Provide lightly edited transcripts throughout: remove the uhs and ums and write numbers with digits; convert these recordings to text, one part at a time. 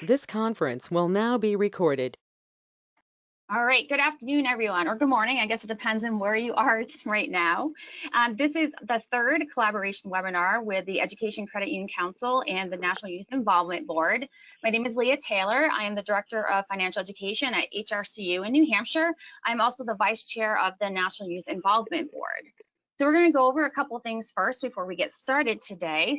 This conference will now be recorded. All right, good afternoon, everyone, or good morning. I guess it depends on where you are right now. This is the third collaboration webinar with the Education Credit Union Council and the National Youth Involvement Board. My name is Leah Taylor. I am the Director of Financial Education at HRCU in New Hampshire. I'm also the Vice Chair of the National Youth Involvement Board. So we're going to go over a couple of things first before we get started today.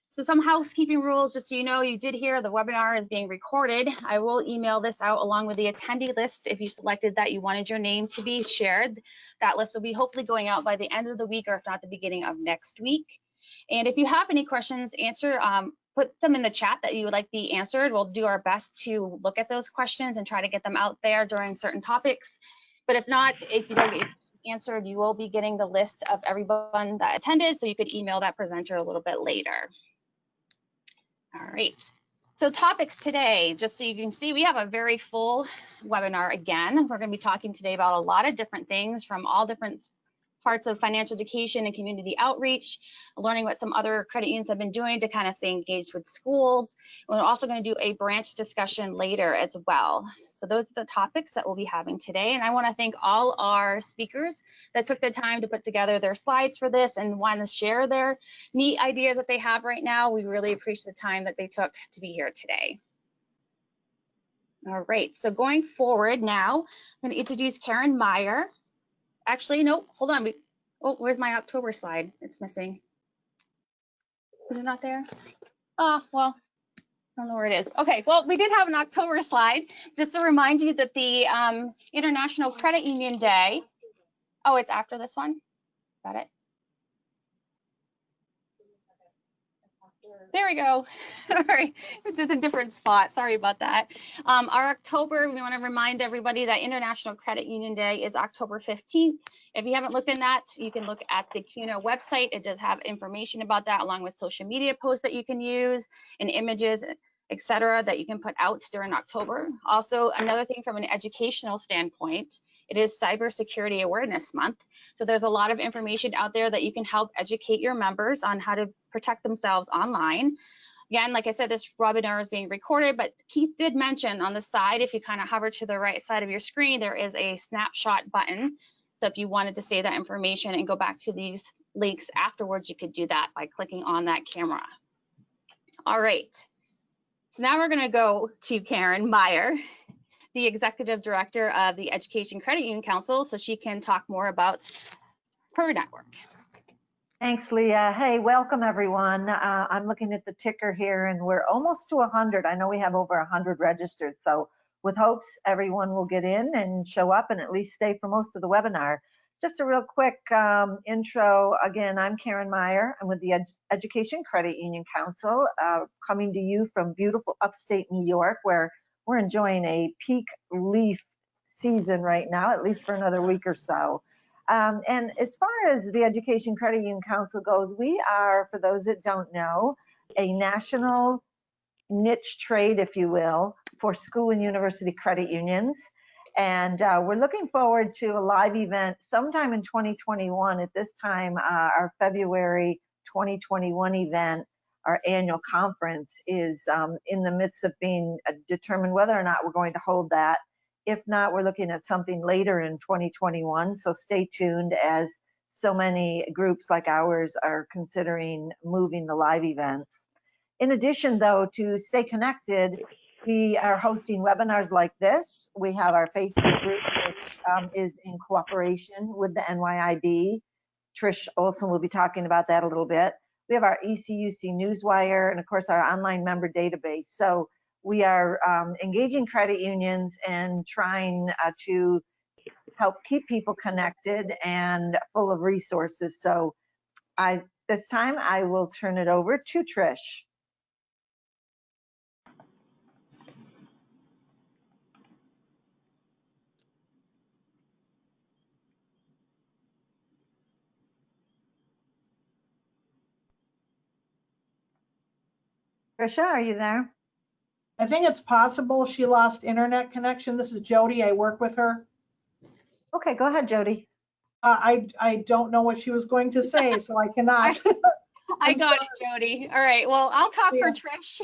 So some housekeeping rules, just so you know, you did hear the webinar is being recorded. I will email this out along with the attendee list if you selected that you wanted your name to be shared. That list will be hopefully going out by the end of the week, or if not the beginning of next week. And if you have any questions, put them in the chat that you would like be answered. We'll do our best to look at those questions and try to get them out there during certain topics. But if not, if you don't get answered, you will be getting the list of everyone that attended, so you could email that presenter a little bit later. All right, so topics today, just so you can see, we have a very full webinar again. We're going to be talking today about a lot of different things from all different parts of financial education and community outreach, learning what some other credit unions have been doing to kind of stay engaged with schools. We're also going to do a branch discussion later as well. So those are the topics that we'll be having today. And I want to thank all our speakers that took the time to put together their slides for this and want to share their neat ideas that they have right now. We really appreciate the time that they took to be here today. All right, so going forward now, I'm going to introduce Karen Meyer. Actually, no, hold on. Oh, where's my October slide? It's missing. Is it not there? Oh, well, I don't know where it is. Okay, well, we did have an October slide. Just to remind you that the International Credit Union Day, oh, it's after this one? Got it? There we go. All right, it's a different spot. Sorry about that. Our October, we want to remind everybody that International Credit Union Day is October 15th. If you haven't looked in that, you can look at the CUNA website. It does have information about that, along with social media posts that you can use and images, etc., that you can put out during October. Also, another thing from an educational standpoint, it is Cybersecurity Awareness Month. So there's a lot of information out there that you can help educate your members on how to protect themselves online. Again, like I said, this webinar is being recorded, but Keith did mention on the side, if you kind of hover to the right side of your screen, there is a snapshot button. So if you wanted to save that information and go back to these links afterwards, you could do that by clicking on that camera. All right. So now we're going to go to Karen Meyer, the Executive Director of the Education Credit Union Council, so she can talk more about her network. Thanks, Leah. Hey, welcome everyone. I'm looking at the ticker here and we're almost to 100. I know we have over 100 registered, so with hopes everyone will get in and show up and at least stay for most of the webinar. Just a real quick intro. Again, I'm Karen Meyer. I'm with the Education Credit Union Council, coming to you from beautiful upstate New York, where we're enjoying a peak leaf season right now, at least for another week or so. And as far as the Education Credit Union Council goes, we are, for those that don't know, a national niche trade, if you will, for school and university credit unions. And we're looking forward to a live event sometime in 2021. At this time, our February 2021 event, our annual conference, is in the midst of being determined whether or not we're going to hold that. If not, we're looking at something later in 2021. So stay tuned, as so many groups like ours are considering moving the live events. In addition, though, to stay connected, we are hosting webinars like this. We have our Facebook group, which is in cooperation with the NYIB. Trish Olson will be talking about that a little bit. We have our ECUC Newswire and, of course, our online member database. So we are engaging credit unions and trying to help keep people connected and full of resources. So this time I will turn it over to Trish. Trisha, are you there? I think it's possible she lost internet connection. This is Jody. I work with her. Okay, go ahead, Jody. I don't know what she was going to say, so I cannot. I I'm got it, Jody. All right. Well, I'll talk for Yeah. Trish.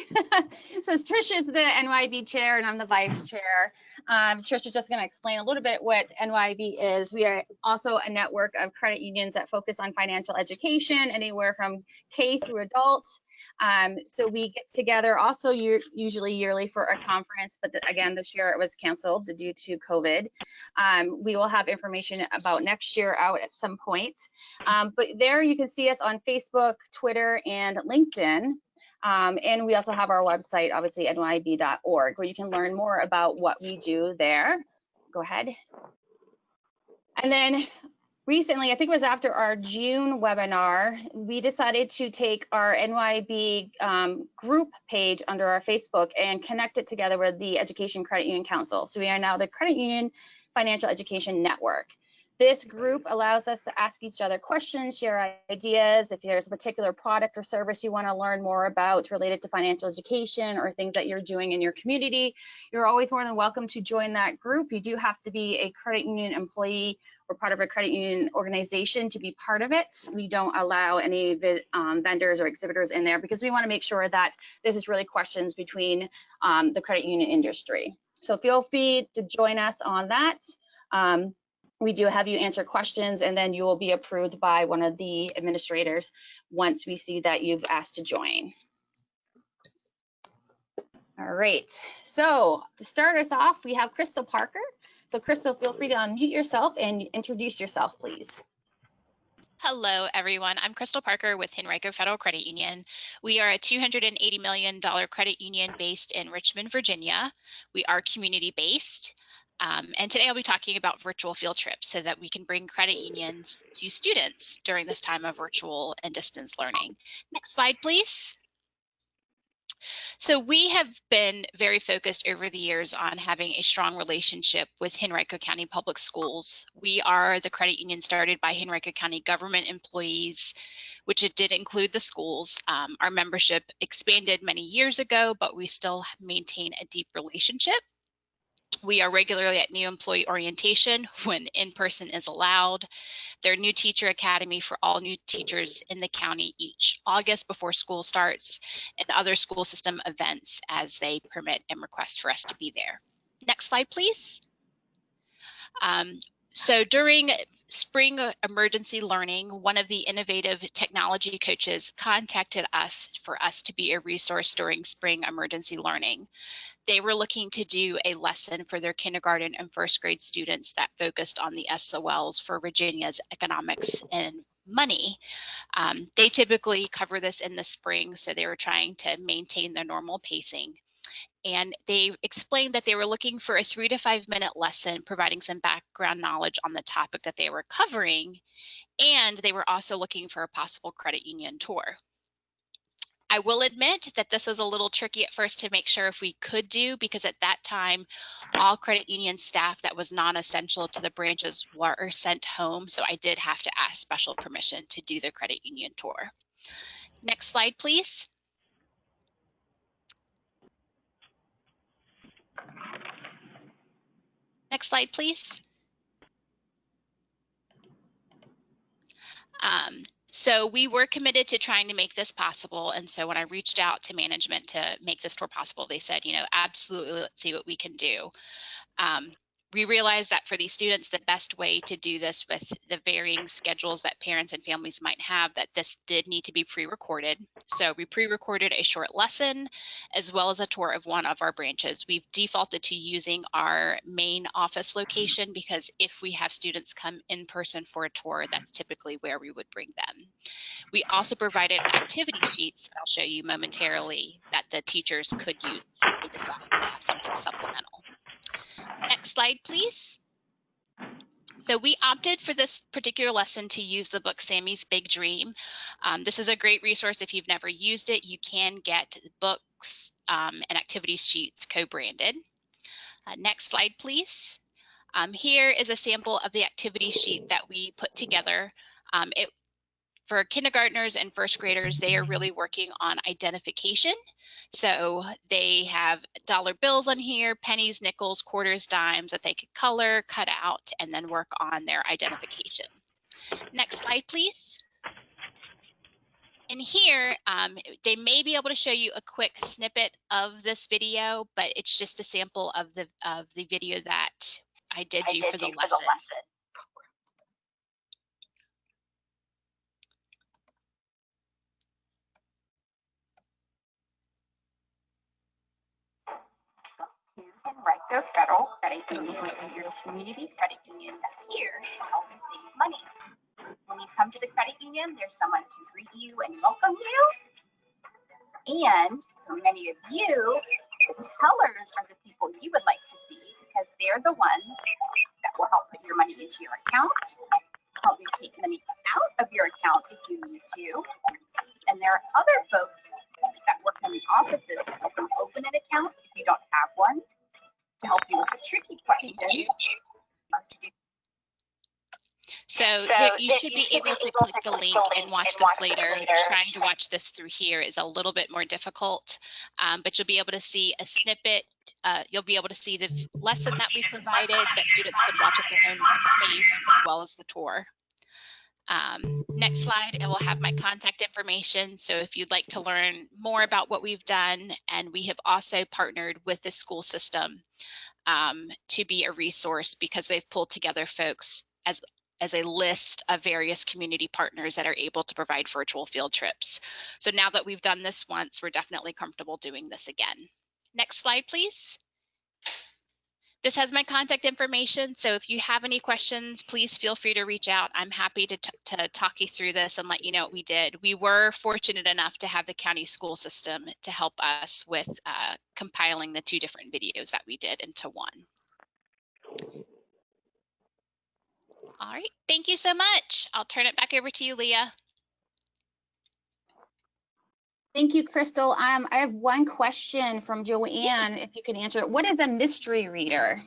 So Trish is the NYIB chair and I'm the vice chair. Trish is just going to explain a little bit what NYIB is. We are also a network of credit unions that focus on financial education, anywhere from K through adult. So we get together also usually yearly for a conference, but again, this year it was canceled due to COVID. We will have information about next year out at some point. But there you can see us on Facebook, Twitter, and LinkedIn. And we also have our website, obviously, nyib.org, where you can learn more about what we do there. Go ahead. And then recently, I think it was after our June webinar, we decided to take our NYIB group page under our Facebook and connect it together with the Education Credit Union Council. So we are now the Credit Union Financial Education Network. This group allows us to ask each other questions, share ideas. If there's a particular product or service you want to learn more about related to financial education or things that you're doing in your community, you're always more than welcome to join that group. You do have to be a credit union employee or part of a credit union organization to be part of it. We don't allow any vendors or exhibitors in there because we want to make sure that this is really questions between the credit union industry. So feel free to join us on that. We do have you answer questions and then you will be approved by one of the administrators once we see that you've asked to join. All right, so to start us off, we have Crystal Parker. So Crystal, feel free to unmute yourself and introduce yourself, please. Hello, everyone. I'm Crystal Parker with Henrico Federal Credit Union. We are a $280 million credit union based in Richmond, Virginia. We are community-based. And today I'll be talking about virtual field trips so that we can bring credit unions to students during this time of virtual and distance learning. Next slide, please. So we have been very focused over the years on having a strong relationship with Henrico County Public Schools. We are the credit union started by Henrico County government employees, which it did include the schools. Our membership expanded many years ago, but we still maintain a deep relationship. We are regularly at new employee orientation when in-person is allowed. Their new teacher academy for all new teachers in the county each August before school starts, and other school system events as they permit and request for us to be there. Next slide, please. So during spring emergency learning, one of the innovative technology coaches contacted us for us to be a resource during spring emergency learning. They were looking to do a lesson for their kindergarten and first grade students that focused on the SOLs for Virginia's economics and money. They typically cover this in the spring, so they were trying to maintain their normal pacing. And they explained that they were looking for a 3 to 5 minute lesson, providing some background knowledge on the topic that they were covering. And they were also looking for a possible credit union tour. I will admit that this was a little tricky at first to make sure if we could do, because at that time, all credit union staff that was non-essential to the branches were sent home. So I did have to ask special permission to do the credit union tour. Next slide, please. Next slide, please. So we were committed to trying to make this possible. And so when I reached out to management to make this tour possible, they said, you know, absolutely, let's see what we can do. We realized that for these students, the best way to do this with the varying schedules that parents and families might have, that this did need to be pre-recorded. So we pre-recorded a short lesson as well as a tour of one of our branches. We've defaulted to using our main office location because if we have students come in person for a tour, that's typically where we would bring them. We also provided activity sheets that I'll show you momentarily that the teachers could use if they decide to have something supplemental. Next slide, please. So we opted for this particular lesson to use the book Sammy's Big Dream. This is a great resource if you've never used it. You can get books and activity sheets co-branded. Next slide, please. Here is a sample of the activity sheet that we put together. For kindergartners and first graders, they are really working on identification. So they have dollar bills on here, pennies, nickels, quarters, dimes that they could color, cut out, and then work on their identification. Next slide, please. in here, they may be able to show you a quick snippet of this video, but it's just a sample of the video that I did do for the lesson. And Rico Federal Credit Union is your community credit union that's here to help you save money. When you come to the credit union, there's someone to greet you and welcome you. And for many of you, the tellers are the people you would like to see because they're the ones that will help put your money into your account, help you take money out of your account if you need to. And there are other folks that work in the offices to help you open an account if you don't have one, to help you with the tricky questions. So you should be able to click the link and watch this later. Trying to watch this through here is a little bit more difficult, but you'll be able to see a snippet. You'll be able to see the lesson that we provided that students could watch at their own pace, as well as the tour. Next slide, it will have my contact information. So if you'd like to learn more about what we've done, and we have also partnered with the school system to be a resource because they've pulled together folks as a list of various community partners that are able to provide virtual field trips. So now that we've done this once, we're definitely comfortable doing this again. Next slide, please. This has my contact information, so if you have any questions, please feel free to reach out. I'm happy to talk you through this and let you know what we did. We were fortunate enough to have the county school system to help us with compiling the 2 different videos that we did into one. All right, thank you so much. I'll turn it back over to you, Leah. Thank you, Crystal. I have one question from Joanne, if you can answer it. What is a mystery reader?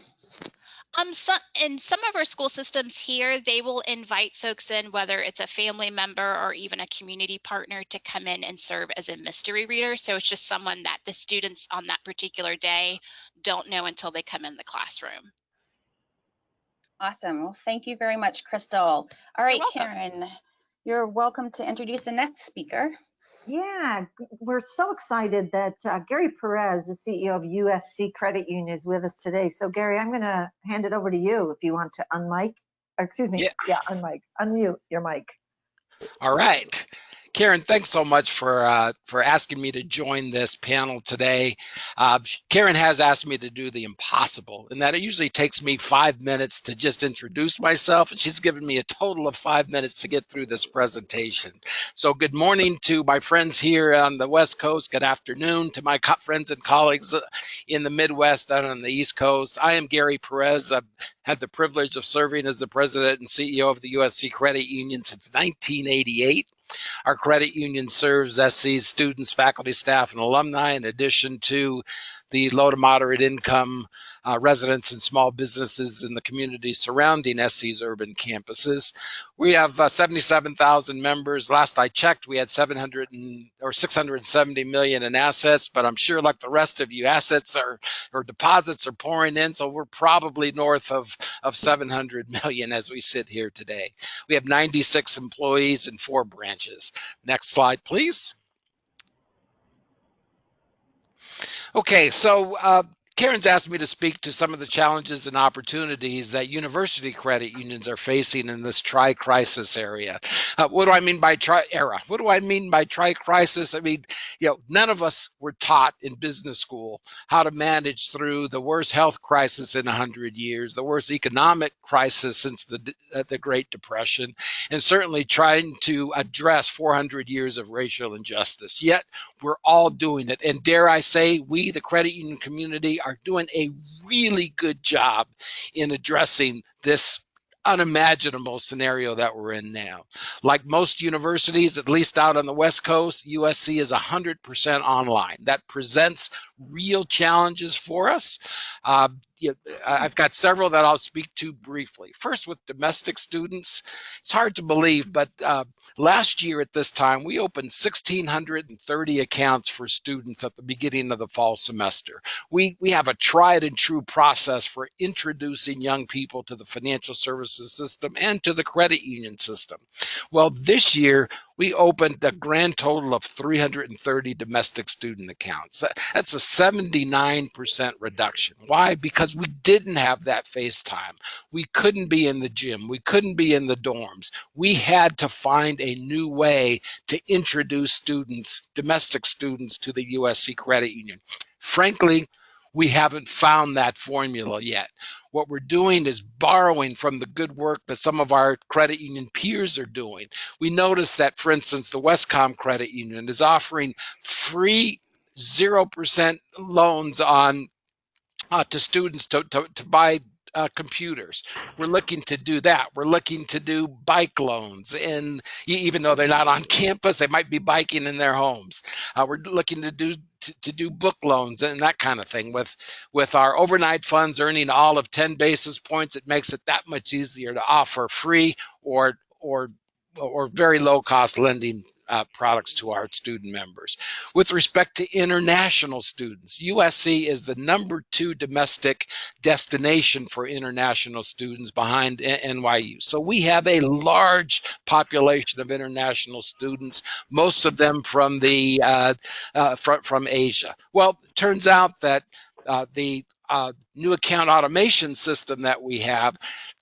In some of our school systems here, they will invite folks in, whether it's a family member or even a community partner, to come in and serve as a mystery reader. So it's just someone that the students on that particular day don't know until they come in the classroom. Awesome. Well, thank you very much, Crystal. All right, Karen, you're welcome to introduce the next speaker. Yeah, we're so excited that Gary Perez, the CEO of USC Credit Union, is with us today. So Gary, I'm going to hand it over to you if you want to unmic, or excuse me, unmute your mic. All right. Karen, thanks so much for asking me to join this panel today. Karen has asked me to do the impossible, and that it usually takes me 5 minutes to just introduce myself, and she's given me a total of 5 minutes to get through this presentation. So good morning to my friends here on the West Coast. Good afternoon to my friends and colleagues in the Midwest and on the East Coast. I am Gary Perez. I've had the privilege of serving as the president and CEO of the USC Credit Union since 1988. Our credit union serves SC's students, faculty, staff, and alumni, in addition to the low to moderate income residents and small businesses in the community surrounding SC's urban campuses. We have 77,000 members. Last I checked, we had 670 million in assets, but I'm sure, like the rest of you, assets or deposits are pouring in, so we're probably north of 700 million as we sit here today. We have 96 employees and 4 branches. Next slide, please. Okay, so Karen's asked me to speak to some of the challenges and opportunities that university credit unions are facing in this tri-crisis area. What do I mean by What do I mean by tri-crisis? I mean, none of us were taught in business school how to manage through the worst health crisis in 100 years, the worst economic crisis since the Great Depression, and certainly trying to address 400 years of racial injustice. Yet we're all doing it, and dare I say, we, the credit union community, are doing a really good job in addressing this unimaginable scenario that we're in now. Like most universities, at least out on the West Coast, USC is 100% online. That presents real challenges for us. I've got several that I'll speak to briefly. First, with domestic students, it's hard to believe, but last year at this time, we opened 1,630 accounts for students at the beginning of the fall semester. We have a tried and true process for introducing young people to the financial services system and to the credit union system. Well, this year, We opened a grand total of 330 domestic student accounts. That's a 79% reduction. Why? Because we didn't have that face time. We couldn't be in the gym. We couldn't be in the dorms. We had to find a new way to introduce students, domestic students, to the USC Credit Union. Frankly, we haven't found that formula yet. What we're doing is borrowing from the good work that some of our credit union peers are doing. We noticed that, for instance, the Westcom Credit Union is offering free 0% loans on to students to buy computers. We're looking to do that. We're looking to do bike loans, and even though they're not on campus, they might be biking in their homes. We're looking to do book loans and that kind of thing. With our overnight funds earning all of 10 basis points, it makes it that much easier to offer free or very low cost lending products to our student members. With respect to international students, USC is the #2 domestic destination for international students behind NYU. So we have a large population of international students, most of them from from Asia. Well, it turns out that the new account automation system that we have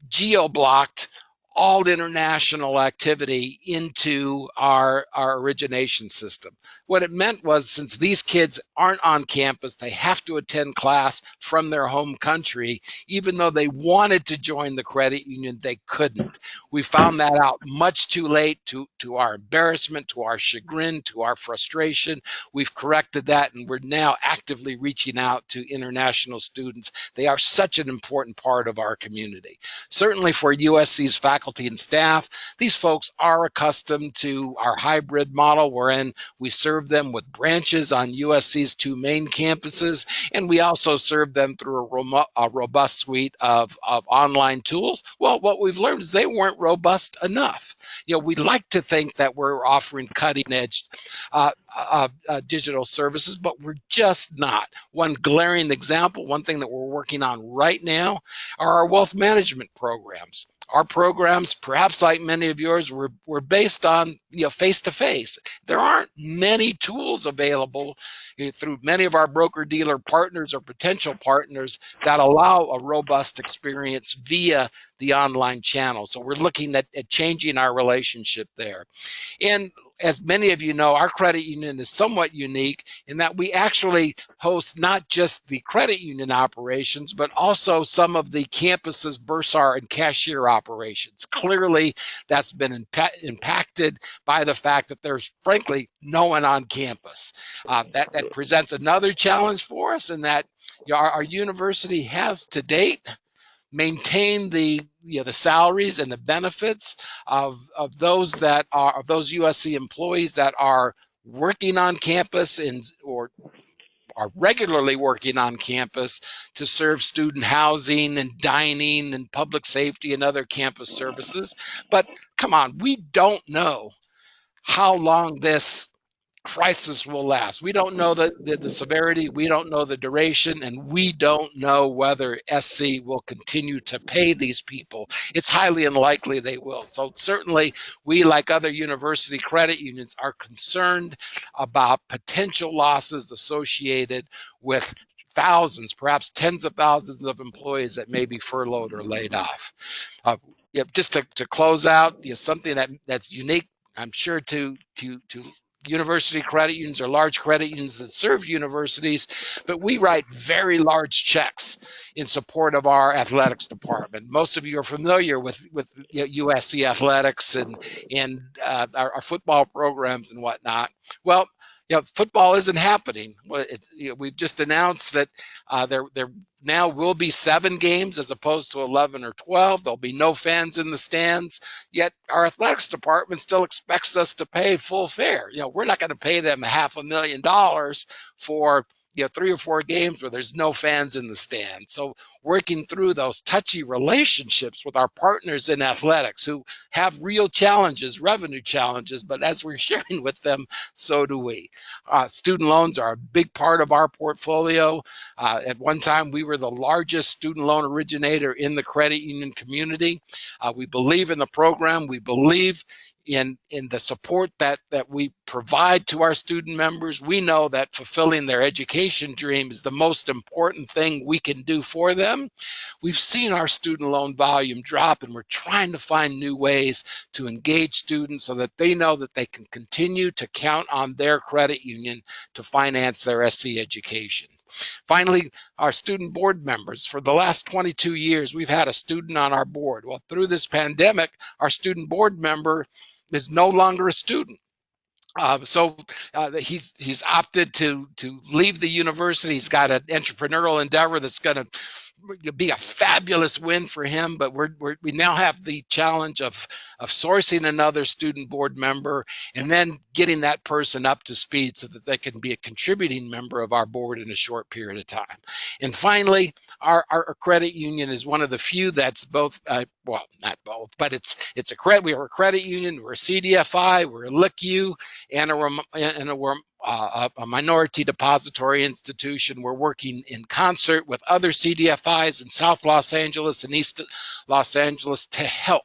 geo-blocked all international activity into our origination system. What it meant was, since these kids aren't on campus, they have to attend class from their home country. Even though they wanted to join the credit union, they couldn't. We found that out much too late, to our embarrassment, to our chagrin, to our frustration. We've corrected that, and we're now actively reaching out to international students. They are such an important part of our community. Certainly for USC's faculty and staff, these folks are accustomed to our hybrid model, wherein we serve them with branches on USC's 2 main campuses, and we also serve them through a robust suite of online tools. Well, what we've learned is they weren't robust enough. We'd like to think that we're offering cutting-edge digital services, but we're just not. One glaring example, one thing that we're working on right now, are our wealth management programs. Our programs, perhaps like many of yours, were based on face-to-face. There aren't many tools available through many of our broker-dealer partners or potential partners that allow a robust experience via the online channel. So we're looking at changing our relationship there. And as many of you know, our credit union is somewhat unique in that we actually host not just the credit union operations, but also some of the campus's bursar and cashier operations. Clearly, that's been impacted by the fact that there's, frankly, no one on campus. That presents another challenge for us, in that our university has to date maintain the salaries and the benefits of those USC employees that are working on campus or are regularly working on campus to serve student housing and dining and public safety and other campus services. But come on, we don't know how long this crisis will last. We don't know the severity, we don't know the duration, and we don't know whether SC will continue to pay these people. It's highly unlikely they will. So certainly we, like other university credit unions, are concerned about potential losses associated with thousands, perhaps tens of thousands of employees that may be furloughed or laid off. Just to close out, something that's unique, I'm sure, to university credit unions or large credit unions that serve universities, but we write very large checks in support of our athletics department. Most of you are familiar with USC athletics and our football programs and whatnot. Well, football isn't happening. We've just announced that there now will be 7 games as opposed to 11 or 12. There'll be no fans in the stands, yet our athletics department still expects us to pay full fare. We're not going to pay them $500,000 for 3 or 4 games where there's no fans in the stand. So working through those touchy relationships with our partners in athletics who have real challenges, revenue challenges, but as we're sharing with them, so do we. Student loans are a big part of our portfolio. At one time, we were the largest student loan originator in the credit union community. We believe in the program. We believe in the support that we provide to our student members. We know that fulfilling their education dream is the most important thing we can do for them. We've seen our student loan volume drop, and we're trying to find new ways to engage students so that they know that they can continue to count on their credit union to finance their SC education. Finally, our student board members. For the last 22 years, we've had a student on our board. Well, through this pandemic, our student board member is no longer a student. So he's opted to leave the university. He's got an entrepreneurial endeavor that's going to be a fabulous win for him. But we now have the challenge of sourcing another student board member and then getting that person up to speed so that they can be a contributing member of our board in a short period of time. And finally, our credit union is one of the few that's both, well, not both, but it's a credit. We are a credit union. We're a CDFI. We're a LICU. And a minority depository institution. We're working in concert with other CDFIs in South Los Angeles and East Los Angeles to help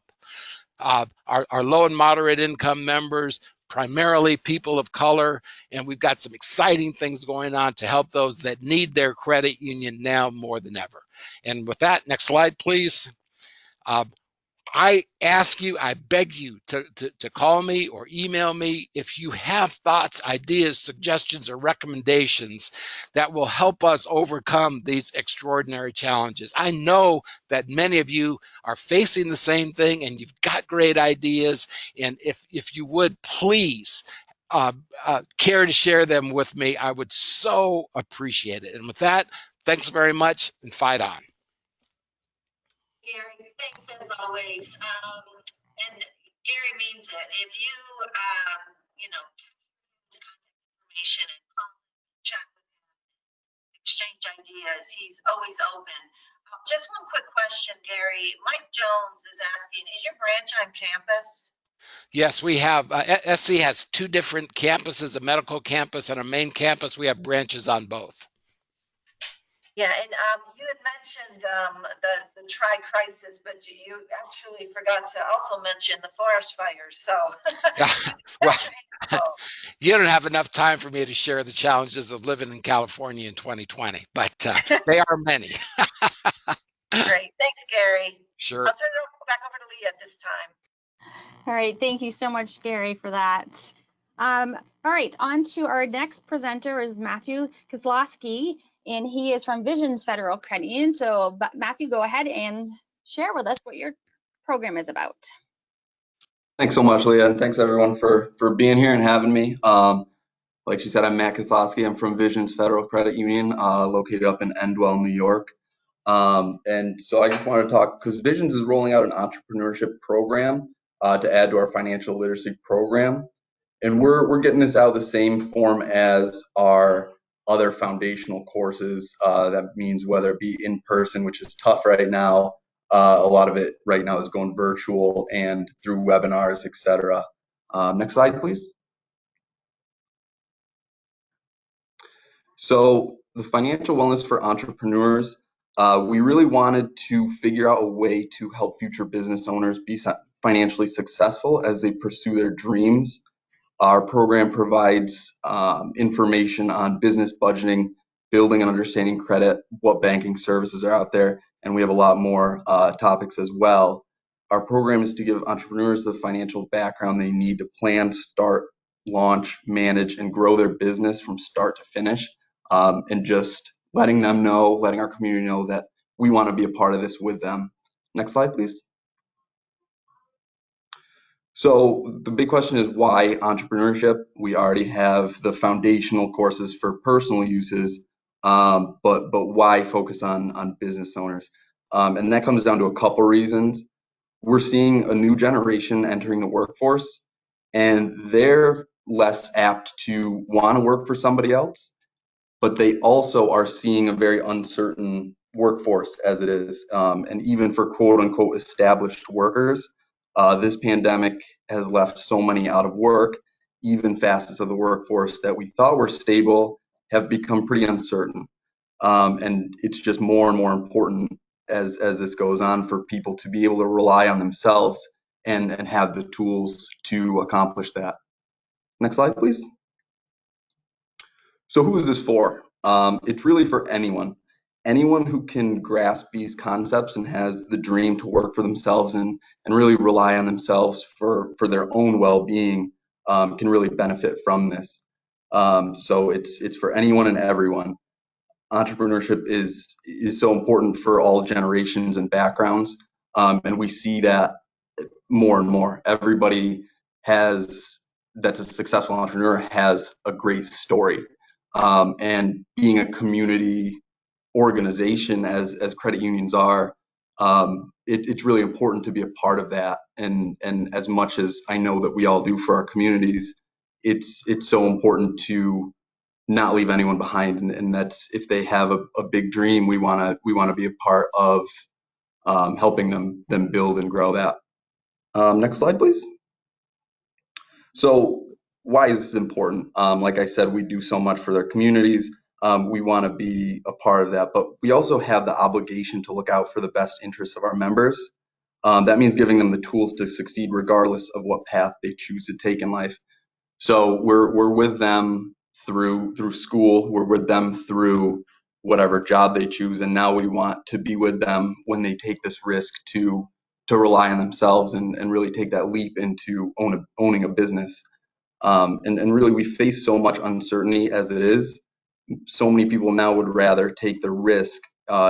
our low and moderate income members, primarily people of color, and we've got some exciting things going on to help those that need their credit union now more than ever. And with that, next slide, please. I ask you, I beg you to call me or email me if you have thoughts, ideas, suggestions, or recommendations that will help us overcome these extraordinary challenges. I know that many of you are facing the same thing and you've got great ideas. And if you would please care to share them with me, I would so appreciate it. And with that, thanks very much and fight on. Gary, thanks as always. And Gary means it. If you, his contact information and call and chat with him, exchange ideas, he's always open. Just one quick question, Gary. Mike Jones is asking, is your branch on campus? Yes, we have. SC has two different campuses, a medical campus and a main campus. We have branches on both. Yeah, and you had mentioned the tri-crisis, but you actually forgot to also mention the forest fires. So, well, you don't have enough time for me to share the challenges of living in California in 2020, but they are many. Great, thanks, Gary. Sure. I'll turn it back over to Leah at this time. All right, thank you so much, Gary, for that. All right, on to our next presenter is Matthew Kozlowski, and he is from Visions Federal Credit Union. So Matthew, go ahead and share with us what your program is about. Thanks so much, Leah, and thanks everyone for being here and having me. Like she said, I'm Matt Kozlowski. I'm from Visions Federal Credit Union, located up in Endwell, New York. And so I just want to talk, because Visions is rolling out an entrepreneurship program to add to our financial literacy program. And we're getting this out of the same form as our other foundational courses. That means whether it be in person, which is tough right now, a lot of it right now is going virtual and through webinars, etc. Next slide, please. So the financial wellness for entrepreneurs, we really wanted to figure out a way to help future business owners be financially successful as they pursue their dreams. Our program provides information on business budgeting, building and understanding credit, what banking services are out there, and we have a lot more topics as well. Our program is to give entrepreneurs the financial background they need to plan, start, launch, manage, and grow their business from start to finish, and just letting them know, letting our community know that we want to be a part of this with them. Next slide, please. So the big question is why entrepreneurship? We already have the foundational courses for personal uses, but why focus on business owners? And that comes down to a couple reasons. We're seeing a new generation entering the workforce, and they're less apt to want to work for somebody else, but they also are seeing a very uncertain workforce as it is. And even for quote unquote established workers, this pandemic has left so many out of work. Even facets of the workforce that we thought were stable have become pretty uncertain. And it's just more and more important as this goes on for people to be able to rely on themselves and have the tools to accomplish that. Next slide, please. So who is this for? It's really for anyone who can grasp these concepts and has the dream to work for themselves and really rely on themselves for their own well-being, can really benefit from this. So it's for anyone and everyone. Entrepreneurship is so important for all generations and backgrounds, and we see that more and more. Everybody that's a successful entrepreneur has a great story, and being a community organization as credit unions are, it's really important to be a part of that. And as much as I know that we all do for our communities, it's so important to not leave anyone behind. And that's, if they have a big dream, we want to be a part of helping them build and grow that. Next slide, please. So why is this important? Like I said, we do so much for their communities. We want to be a part of that, but we also have the obligation to look out for the best interests of our members. That means giving them the tools to succeed regardless of what path they choose to take in life. So we're with them through school, we're with them through whatever job they choose, and now we want to be with them when they take this risk to rely on themselves and really take that leap into owning a business. And really, we face so much uncertainty as it is. So many people now would rather take the risk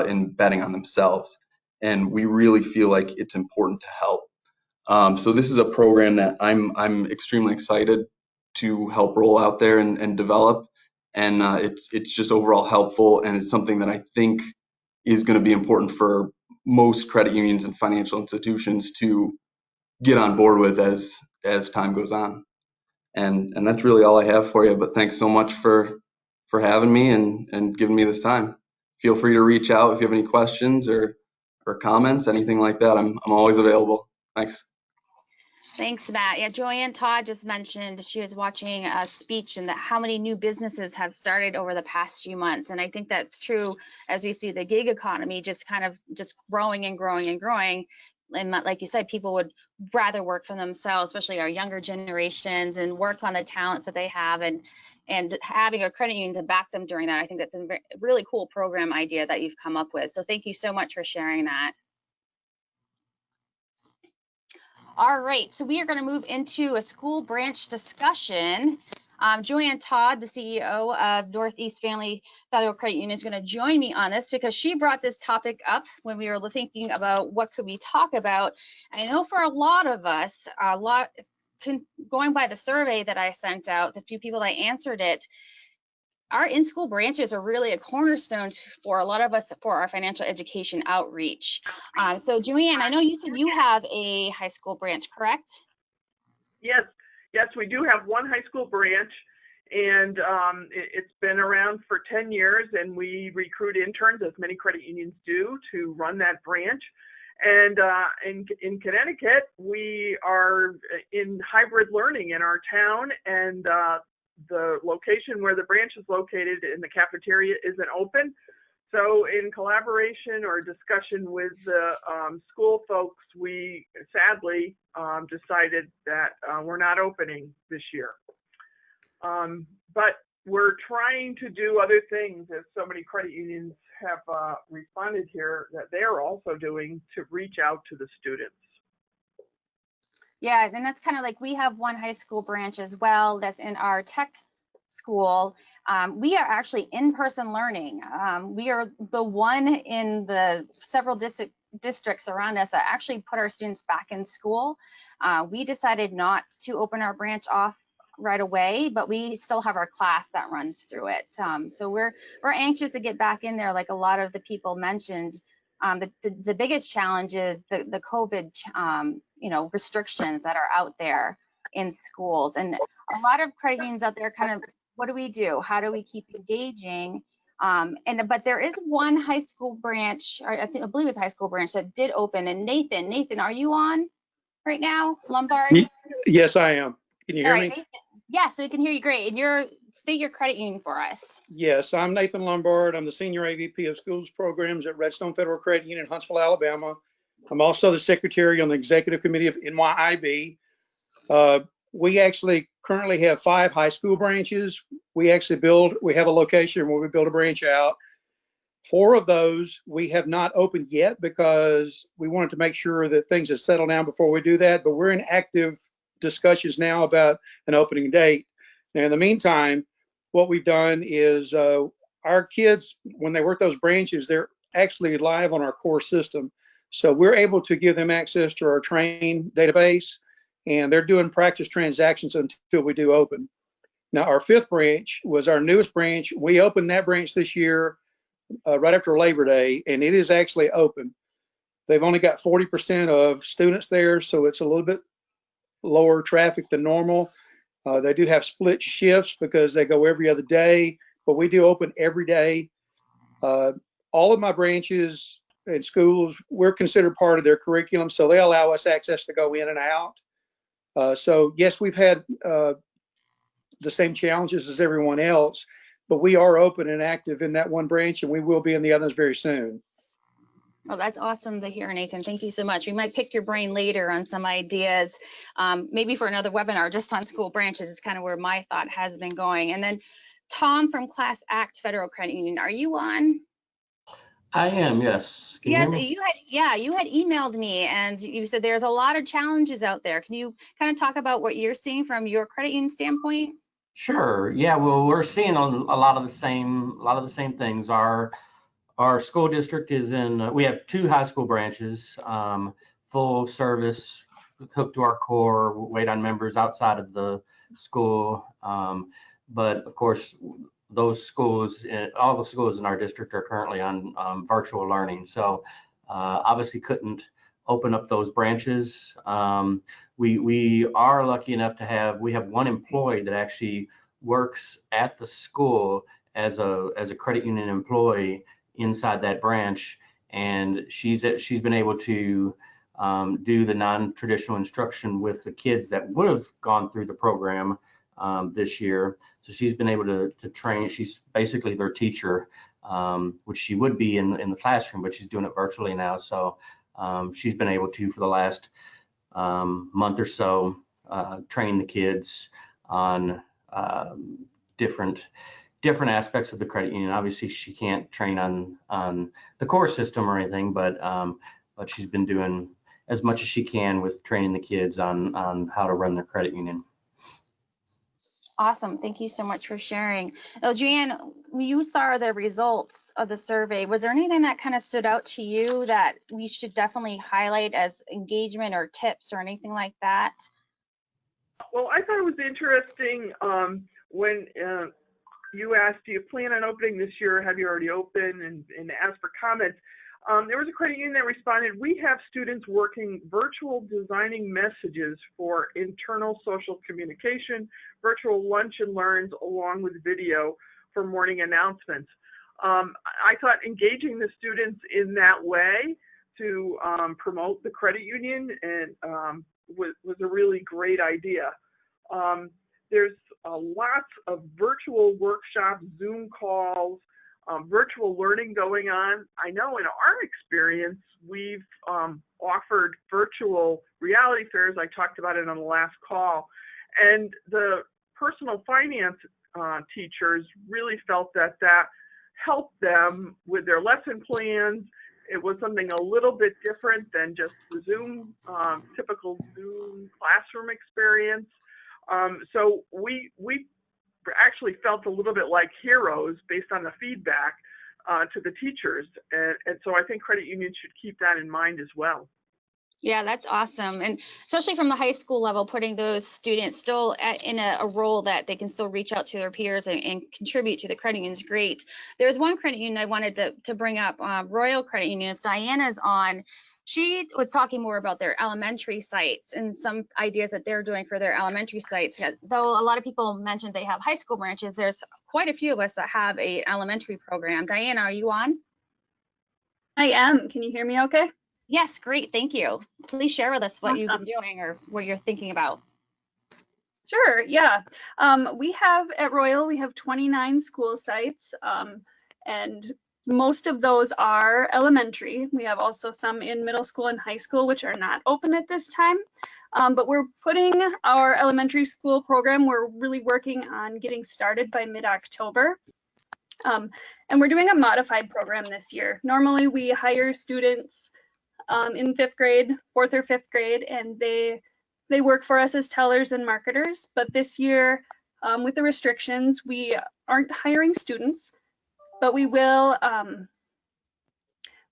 in betting on themselves, and we really feel like it's important to help. So this is a program that I'm extremely excited to help roll out there and develop, and it's just overall helpful, and it's something that I think is going to be important for most credit unions and financial institutions to get on board with as time goes on. And that's really all I have for you. But thanks so much for having me and giving me this time. Feel free to reach out if you have any questions or comments, anything like that. I'm always available. Thanks. Thanks, Matt. Yeah, Joanne Todd just mentioned she was watching a speech and that how many new businesses have started over the past few months. And I think that's true as we see the gig economy just kind of just growing and growing and growing. And like you said, people would rather work for themselves, especially our younger generations, and work on the talents that they have, and having a credit union to back them during that. I think that's a really cool program idea that you've come up with. So thank you so much for sharing that. All right, so we are going to move into a school branch discussion. Joanne Todd, the CEO of Northeast Family Federal Credit Union, is going to join me on this because she brought this topic up when we were thinking about what could we talk about. I know for a lot of us, going by the survey that I sent out, the few people that answered it, our in-school branches are really a cornerstone for a lot of us for our financial education outreach. So Joanne, I know you said you have a high school branch, correct? Yes, we do have one high school branch, and it's been around for 10 years, and we recruit interns, as many credit unions do, to run that branch. And in Connecticut, we are in hybrid learning in our town, and the location where the branch is located in the cafeteria isn't open. So in collaboration or discussion with the school folks, we sadly decided that we're not opening this year. But we're trying to do other things, as so many credit unions have responded here, that they're also doing to reach out to the students. Yeah, and that's kind of like we have one high school branch as well that's in our tech school. We are actually in-person learning. We are the one in the several districts around us that actually put our students back in school. We decided not to open our branch off right away, but we still have our class that runs through it. So we're anxious to get back in there, like a lot of the people mentioned. The biggest challenge is the COVID restrictions that are out there in schools, and a lot of credit unions out there kind of, what do we do? How do we keep engaging? But there is one high school branch, or I believe it's a high school branch that did open. And Nathan, are you on right now? Lombard? Yes, I am. Can you hear me? Nathan. Yes, we can hear you great. And state your credit union for us. Yes, I'm Nathan Lombard. I'm the Senior AVP of Schools Programs at Redstone Federal Credit Union in Huntsville, Alabama. I'm also the secretary on the executive committee of NYIB. We actually currently have 5 high school branches. We have a location where we build a branch out. 4 of those we have not opened yet because we wanted to make sure that things have settled down before we do that. But we're in active discussions now about an opening date. Now, in the meantime, what we've done is our kids, when they work those branches, they're actually live on our core system. So we're able to give them access to our train database, and they're doing practice transactions until we do open. Now, our 5th branch was our newest branch. We opened that branch this year right after Labor Day, and it is actually open. They've only got 40% of students there, so it's a little bit lower traffic than normal. They do have split shifts because they go every other day, but we do open every day. All of my branches and schools, we're considered part of their curriculum, so they allow us access to go in and out. So yes, we've had the same challenges as everyone else, but we are open and active in that one branch, and we will be in the others very soon. Well, that's awesome to hear, Nathan. Thank you so much. We might pick your brain later on some ideas, maybe for another webinar just on school branches. It's kind of where my thought has been going. And then Tom from Class Act Federal Credit Union, are you on? I am, yes. Can you hear me? You had emailed me and you said there's a lot of challenges out there. Can you kind of talk about what you're seeing from your credit union standpoint? Sure. Yeah. Well, we're seeing a lot of the same things. Our school district is in. We have 2 high school branches, full service, hooked to our core, wait on members outside of the school. But of course, those schools, all the schools in our district are currently on virtual learning. So obviously couldn't open up those branches. We are lucky enough to we have 1 employee that actually works at the school as a credit union employee inside that branch, and she's been able to do the non-traditional instruction with the kids that would have gone through the program this year. So she's been able to train. She's basically their teacher, which she would be in the classroom, but she's doing it virtually now. So she's been able to, for the last month or so, train the kids on different aspects of the credit union. Obviously, she can't train on the core system or anything, but she's been doing as much as she can with training the kids on how to run their credit union. Awesome. Thank you so much for sharing. Now, Jan, you saw the results of the survey. Was there anything that kind of stood out to you that we should definitely highlight as engagement or tips or anything like that? Well, I thought it was interesting when you asked, do you plan on opening this year? Have you already opened? And asked for comments. There was a credit union that responded, we have students working virtual designing messages for internal social communication, virtual lunch and learns along with video for morning announcements. I thought engaging the students in that way to promote the credit union and was a really great idea. There's lots of virtual workshops, Zoom calls, virtual learning going on. I know in our experience, we've offered virtual reality fairs. I talked about it on the last call. And the personal finance teachers really felt that helped them with their lesson plans. It was something a little bit different than just the Zoom, typical Zoom classroom experience. So we actually felt a little bit like heroes based on the feedback to the teachers. And so I think credit unions should keep that in mind as well. Yeah, that's awesome. And especially from the high school level, putting those students still in a role that they can still reach out to their peers and contribute to the credit union is great. There's one credit union I wanted to bring up, Royal Credit Union. If Diana's on, she was talking more about their elementary sites and some ideas that they're doing for their elementary sites. Though a lot of people mentioned they have high school branches, there's quite a few of us that have an elementary program. Diana, are you on? I am. Can you hear me okay? Yes, great. Thank you. Please share with us what Awesome. you've been doing or what you're thinking about. Sure. Yeah. We have at Royal, we have 29 school sites. And Most of those are elementary. We have also some in middle school and high school, which are not open at this time. But we're putting our elementary school program, we're really working on getting started by mid-October. And we're doing a modified program this year. Normally we hire students in 5th grade, 4th or 5th grade, and they work for us as tellers and marketers. But this year, with the restrictions, we aren't hiring students, but we'll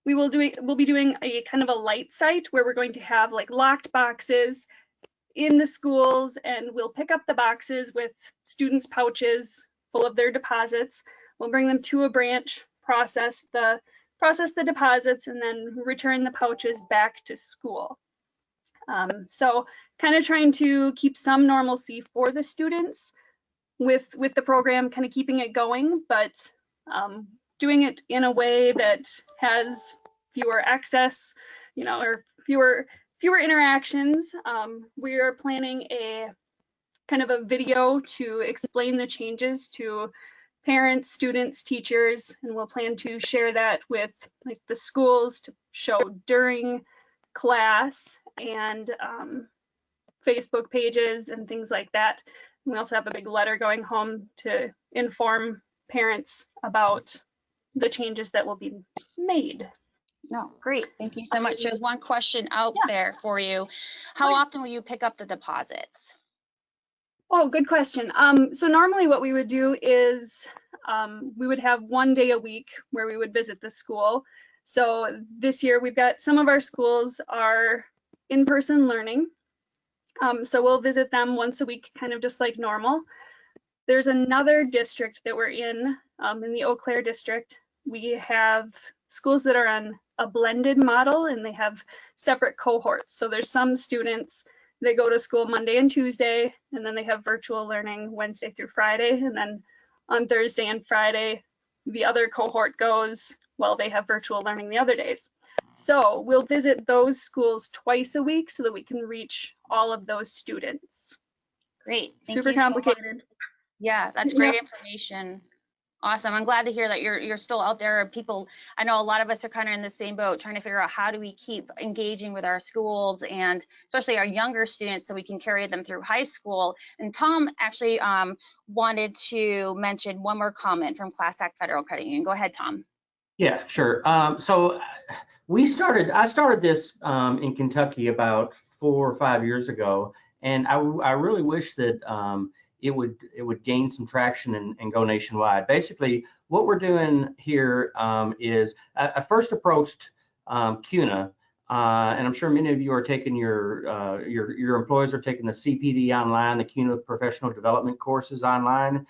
be doing a kind of a light site where we're going to have like locked boxes in the schools, and we'll pick up the boxes with students' pouches full of their deposits. We'll bring them to a branch, process the deposits, and then return the pouches back to school. So kind of trying to keep some normalcy for the students with the program, kind of keeping it going, but doing it in a way that has fewer access, or fewer interactions. We are planning a kind of a video to explain the changes to parents, students, teachers, and we'll plan to share that with like the schools to show during class, and Facebook pages and things like that. We also have a big letter going home to inform parents about the changes that will be made. No, great. Thank you so much. There's one question out there for you. How often will you pick up the deposits? Oh, good question. So normally what we would do is we would have one day a week where we would visit the school. So this year we've got some of our schools are in-person learning. So we'll visit them once a week, kind of just like normal. There's another district that we're in the Eau Claire district. We have schools that are on a blended model, and they have separate cohorts. So there's some students that go to school Monday and Tuesday, and then they have virtual learning Wednesday through Friday. And then on Thursday and Friday, the other cohort goes, well, they have virtual learning the other days. So we'll visit those schools twice a week so that we can reach all of those students. Great. Thank Super you so complicated. much. Yeah, that's great information. Awesome. I'm glad to hear that you're still out there. People, I know a lot of us are kind of in the same boat, trying to figure out how do we keep engaging with our schools, and especially our younger students, so we can carry them through high school. And Tom actually wanted to mention one more comment from Class Act Federal Credit Union. Go ahead, Tom. Yeah, sure. So I started this in Kentucky about 4 or 5 years ago, and I really wish that it would gain some traction and go nationwide. Basically, what we're doing here is I first approached CUNA, and I'm sure many of you are taking your employees are taking the CPD online, the CUNA professional development courses online,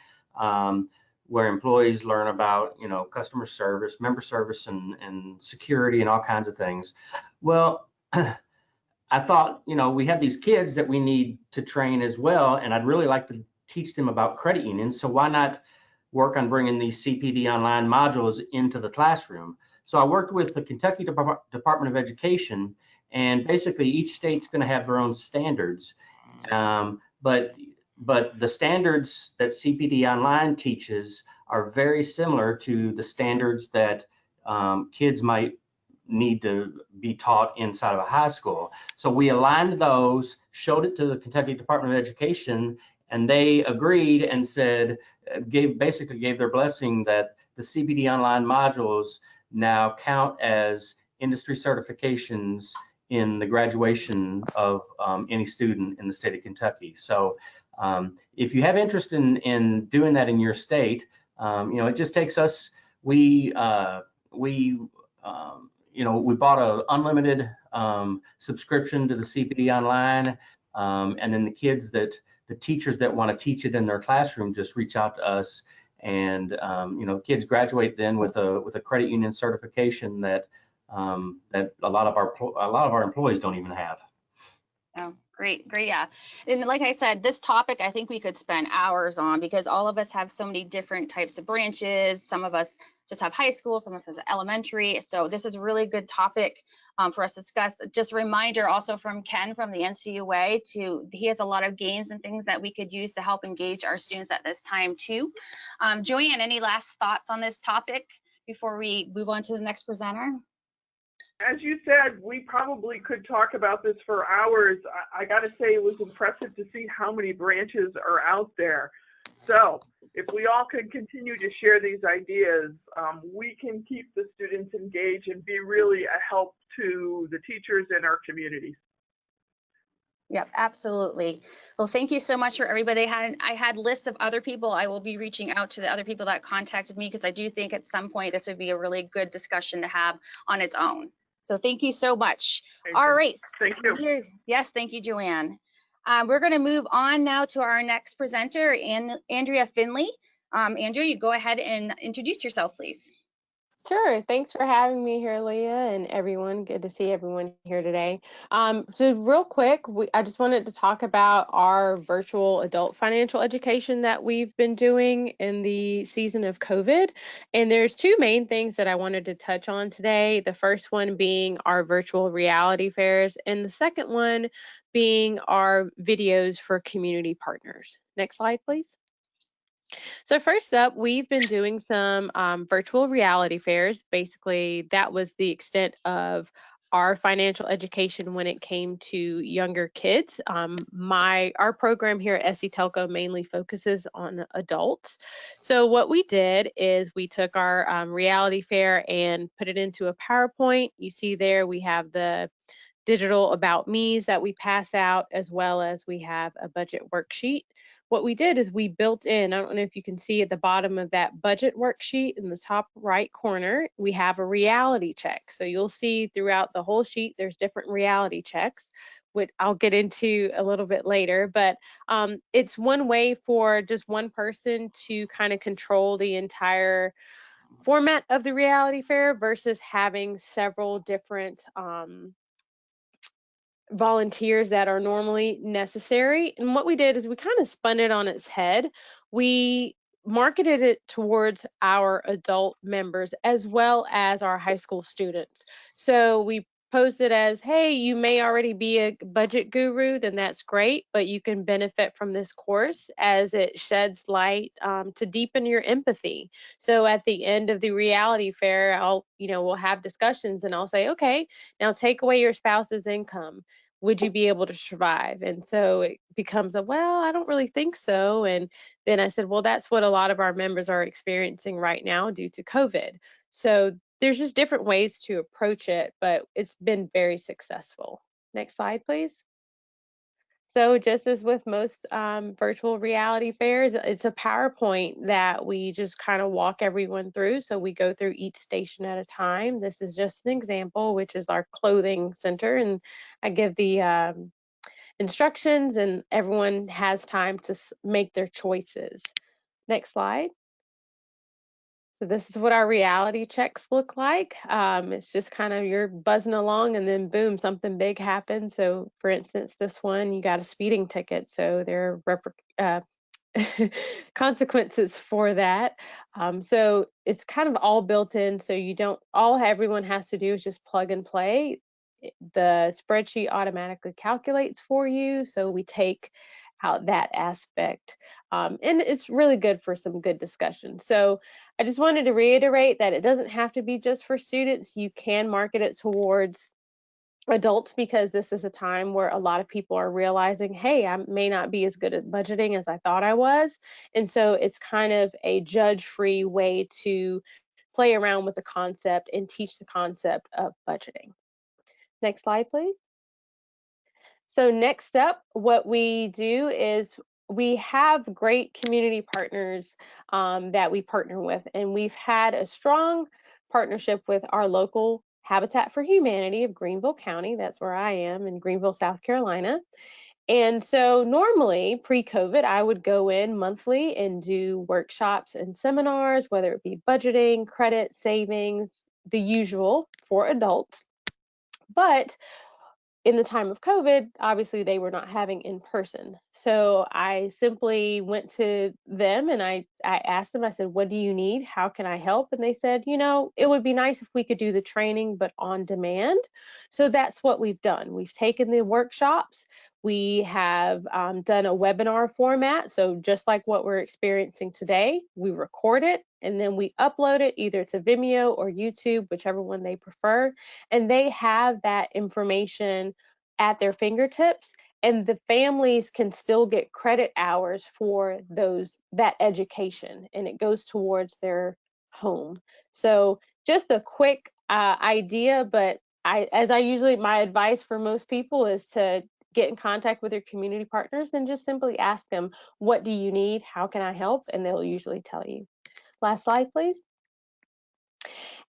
where employees learn about customer service, member service, and security, and all kinds of things. Well, I thought, we have these kids that we need to train as well, and I'd really like to teach them about credit unions. So why not work on bringing these CPD online modules into the classroom? So I worked with the Kentucky Department of Education, and basically each state's going to have their own standards. But the standards that CPD Online teaches are very similar to the standards that kids might need to be taught inside of a high school. So we aligned those, showed it to the Kentucky Department of Education, and they agreed and said, basically gave their blessing that the CPD Online modules now count as industry certifications in the graduation of any student in the state of Kentucky. So if you have interest in doing that in your state, it just takes us, we bought an unlimited subscription to the CPD Online, and then the teachers that want to teach it in their classroom just reach out to us, and kids graduate then with a credit union certification that a lot of our employees don't even have. Oh, great, yeah. And like I said, this topic, I think we could spend hours on, because all of us have so many different types of branches. Some of us just have high school, some of us have elementary. So this is a really good topic for us to discuss. Just a reminder also from Ken from the NCUA, he has a lot of games and things that we could use to help engage our students at this time too. Joanne, any last thoughts on this topic? before we move on to the next presenter? As you said, we probably could talk about this for hours. I got to say, it was impressive to see how many branches are out there. So if we all can continue to share these ideas, we can keep the students engaged and be really a help to the teachers in our communities. Yep, absolutely. Well, thank you so much for everybody. I had lists of other people. I will be reaching out to the other people that contacted me because I do think at some point this would be a really good discussion to have on its own. So thank you so much. All right. Thank you. Yes, thank you, Joanne. We're going to move on now to our next presenter, Andrea Finley. Andrea, you go ahead and introduce yourself, please. Sure. Thanks for having me here, Leah, and everyone. Good to see everyone here today. So real quick, I just wanted to talk about our virtual adult financial education that we've been doing in the season of COVID. And there's two main things that I wanted to touch on today. The first one being our virtual reality fairs, and the second one being our videos for community partners. Next slide, please. So first up, we've been doing some virtual reality fairs. Basically, that was the extent of our financial education when it came to younger kids. Our program here at SC Telco mainly focuses on adults. So what we did is we took our reality fair and put it into a PowerPoint. You see there we have the digital about me's that we pass out, as well as we have a budget worksheet. What we did is we built in, I don't know if you can see at the bottom of that budget worksheet in the top right corner, we have a reality check. So you'll see throughout the whole sheet, there's different reality checks, which I'll get into a little bit later, but it's one way for just one person to kind of control the entire format of the reality fair versus having several different volunteers that are normally necessary. And what we did is we kind of spun it on its head. We marketed it towards our adult members as well as our high school students. So we posed it as, hey, you may already be a budget guru, then that's great, but you can benefit from this course as it sheds light to deepen your empathy. So at the end of the reality fair, we'll have discussions and I'll say, okay, now take away your spouse's income. Would you be able to survive? And so it becomes well, I don't really think so. And then I said, well, that's what a lot of our members are experiencing right now due to COVID. So there's just different ways to approach it, but it's been very successful. Next slide, please. So just as with most virtual reality fairs, it's a PowerPoint that we just kind of walk everyone through. So we go through each station at a time. This is just an example, which is our clothing center. And I give the instructions and everyone has time to make their choices. Next slide. So this is what our reality checks look like. It's just kind of you're buzzing along and then boom, something big happens. So for instance, this one, you got a speeding ticket. So there are consequences for that. So it's kind of all built in. So everyone has to do is just plug and play. The spreadsheet automatically calculates for you. So we take out that aspect. And it's really good for some good discussion. So I just wanted to reiterate that it doesn't have to be just for students. You can market it towards adults because this is a time where a lot of people are realizing, hey, I may not be as good at budgeting as I thought I was. And so it's kind of a judge-free way to play around with the concept and teach the concept of budgeting. Next slide, please. So next up, what we do is we have great community partners that we partner with, and we've had a strong partnership with our local Habitat for Humanity of Greenville County. That's where I am in Greenville, South Carolina. And so normally pre-COVID, I would go in monthly and do workshops and seminars, whether it be budgeting, credit, savings, the usual for adults. But in the time of COVID, obviously they were not having in person. So I simply went to them and I asked them, I said, what do you need? How can I help? And they said, it would be nice if we could do the training, but on demand. So that's what we've done. We've taken the workshops, We have done a webinar format. So just like what we're experiencing today, we record it and then we upload it either to Vimeo or YouTube, whichever one they prefer. And they have that information at their fingertips, and the families can still get credit hours for that education, and it goes towards their home. So just a quick idea, but my advice for most people is to get in contact with your community partners and just simply ask them, what do you need? How can I help? And they'll usually tell you. Last slide, please.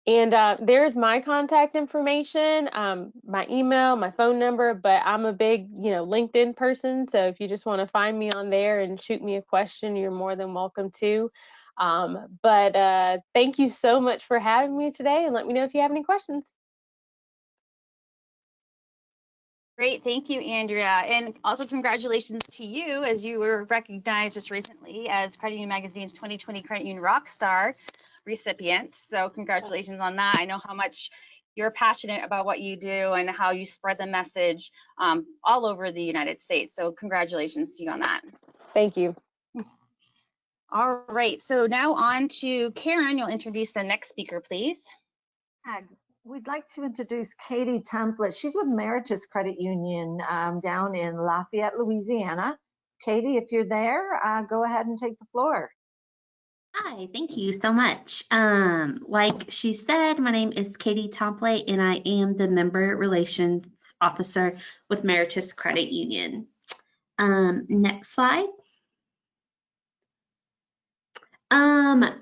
And there's my contact information, my email, my phone number, but I'm a big, LinkedIn person. So if you just want to find me on there and shoot me a question, you're more than welcome to. But thank you so much for having me today, and let me know if you have any questions. Great, thank you, Andrea. And also congratulations to you, as you were recognized just recently as Credit Union Magazine's 2020 Credit Union Rockstar recipient. So congratulations on that. I know how much you're passionate about what you do and how you spread the message all over the United States. So congratulations to you on that. Thank you. All right, so now on to Karen. You'll introduce the next speaker, please. We'd like to introduce Katie Templet. She's with Meritus Credit Union down in Lafayette, Louisiana. Katie, if you're there, go ahead and take the floor. Hi, thank you so much. Like she said, my name is Katie Templet, and I am the Member Relations Officer with Meritus Credit Union. Next slide.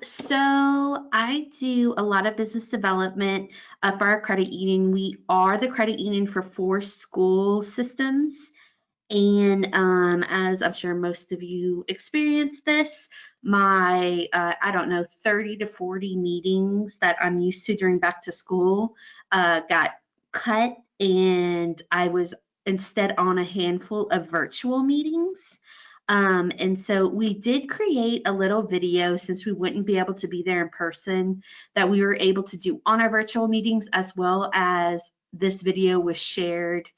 So I do a lot of business development for our credit union. We are the credit union for 4 school systems. And as I'm sure most of you experienced this, my, 30 to 40 meetings that I'm used to during back to school got cut, and I was instead on a handful of virtual meetings. And so we did create a little video, since we wouldn't be able to be there in person, that we were able to do on our virtual meetings, as well as this video was shared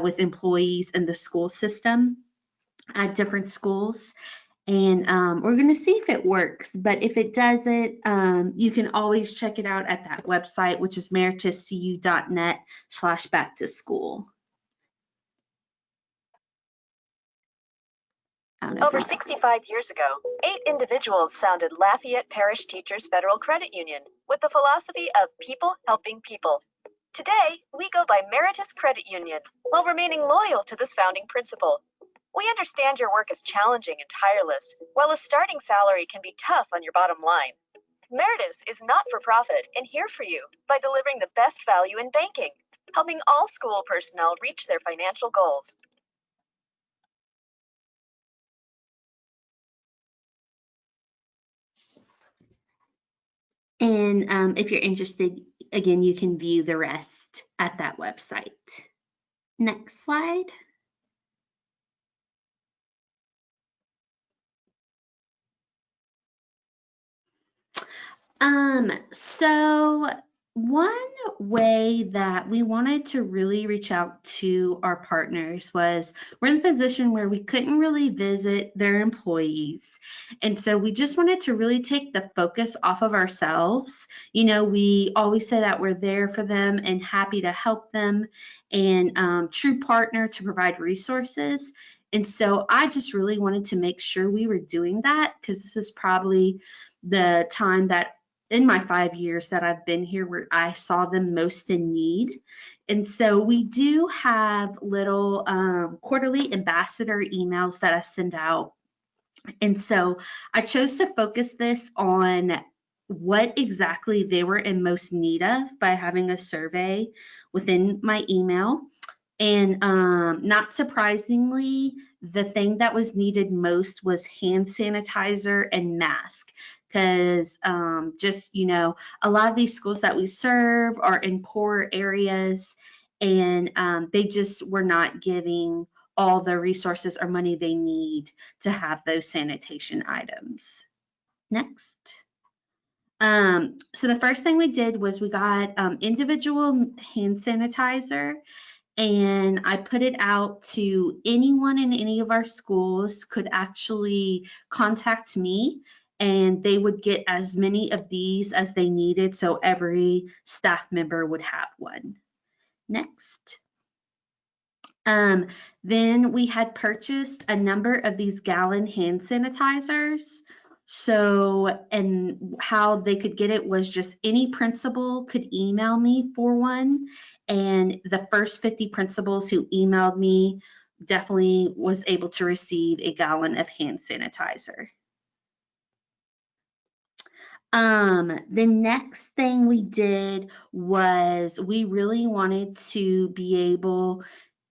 with employees in the school system at different schools. And we're going to see if it works, but if it doesn't, you can always check it out at that website, which is merituscu.net/back-to-school. Over 65 years ago, 8 individuals founded Lafayette Parish Teachers Federal Credit Union with the philosophy of people helping people. Today, we go by Meritus Credit Union while remaining loyal to this founding principle. We understand your work is challenging and tireless, while a starting salary can be tough on your bottom line. Meritus is not for profit and here for you by delivering the best value in banking, helping all school personnel reach their financial goals. And if you're interested, again, you can view the rest at that website. Next slide. So one way that we wanted to really reach out to our partners was, we're in a position where we couldn't really visit their employees. And so we just wanted to really take the focus off of ourselves. We always say that we're there for them and happy to help them, and true partner to provide resources. And so I just really wanted to make sure we were doing that, because this is probably the time that in my 5 years that I've been here where I saw them most in need. And so we do have little quarterly ambassador emails that I send out. And so I chose to focus this on what exactly they were in most need of by having a survey within my email. And not surprisingly, the thing that was needed most was hand sanitizer and mask, because a lot of these schools that we serve are in poor areas, and they just were not giving all the resources or money they need to have those sanitation items. Next. So the first thing we did was we got individual hand sanitizer, and I put it out to anyone in any of our schools could actually contact me, and they would get as many of these as they needed, so every staff member would have one. Next. Then we had purchased a number of these gallon hand sanitizers. So, and how they could get it was just any principal could email me for one. And the first 50 principals who emailed me definitely was able to receive a gallon of hand sanitizer. The next thing we did was we really wanted to be able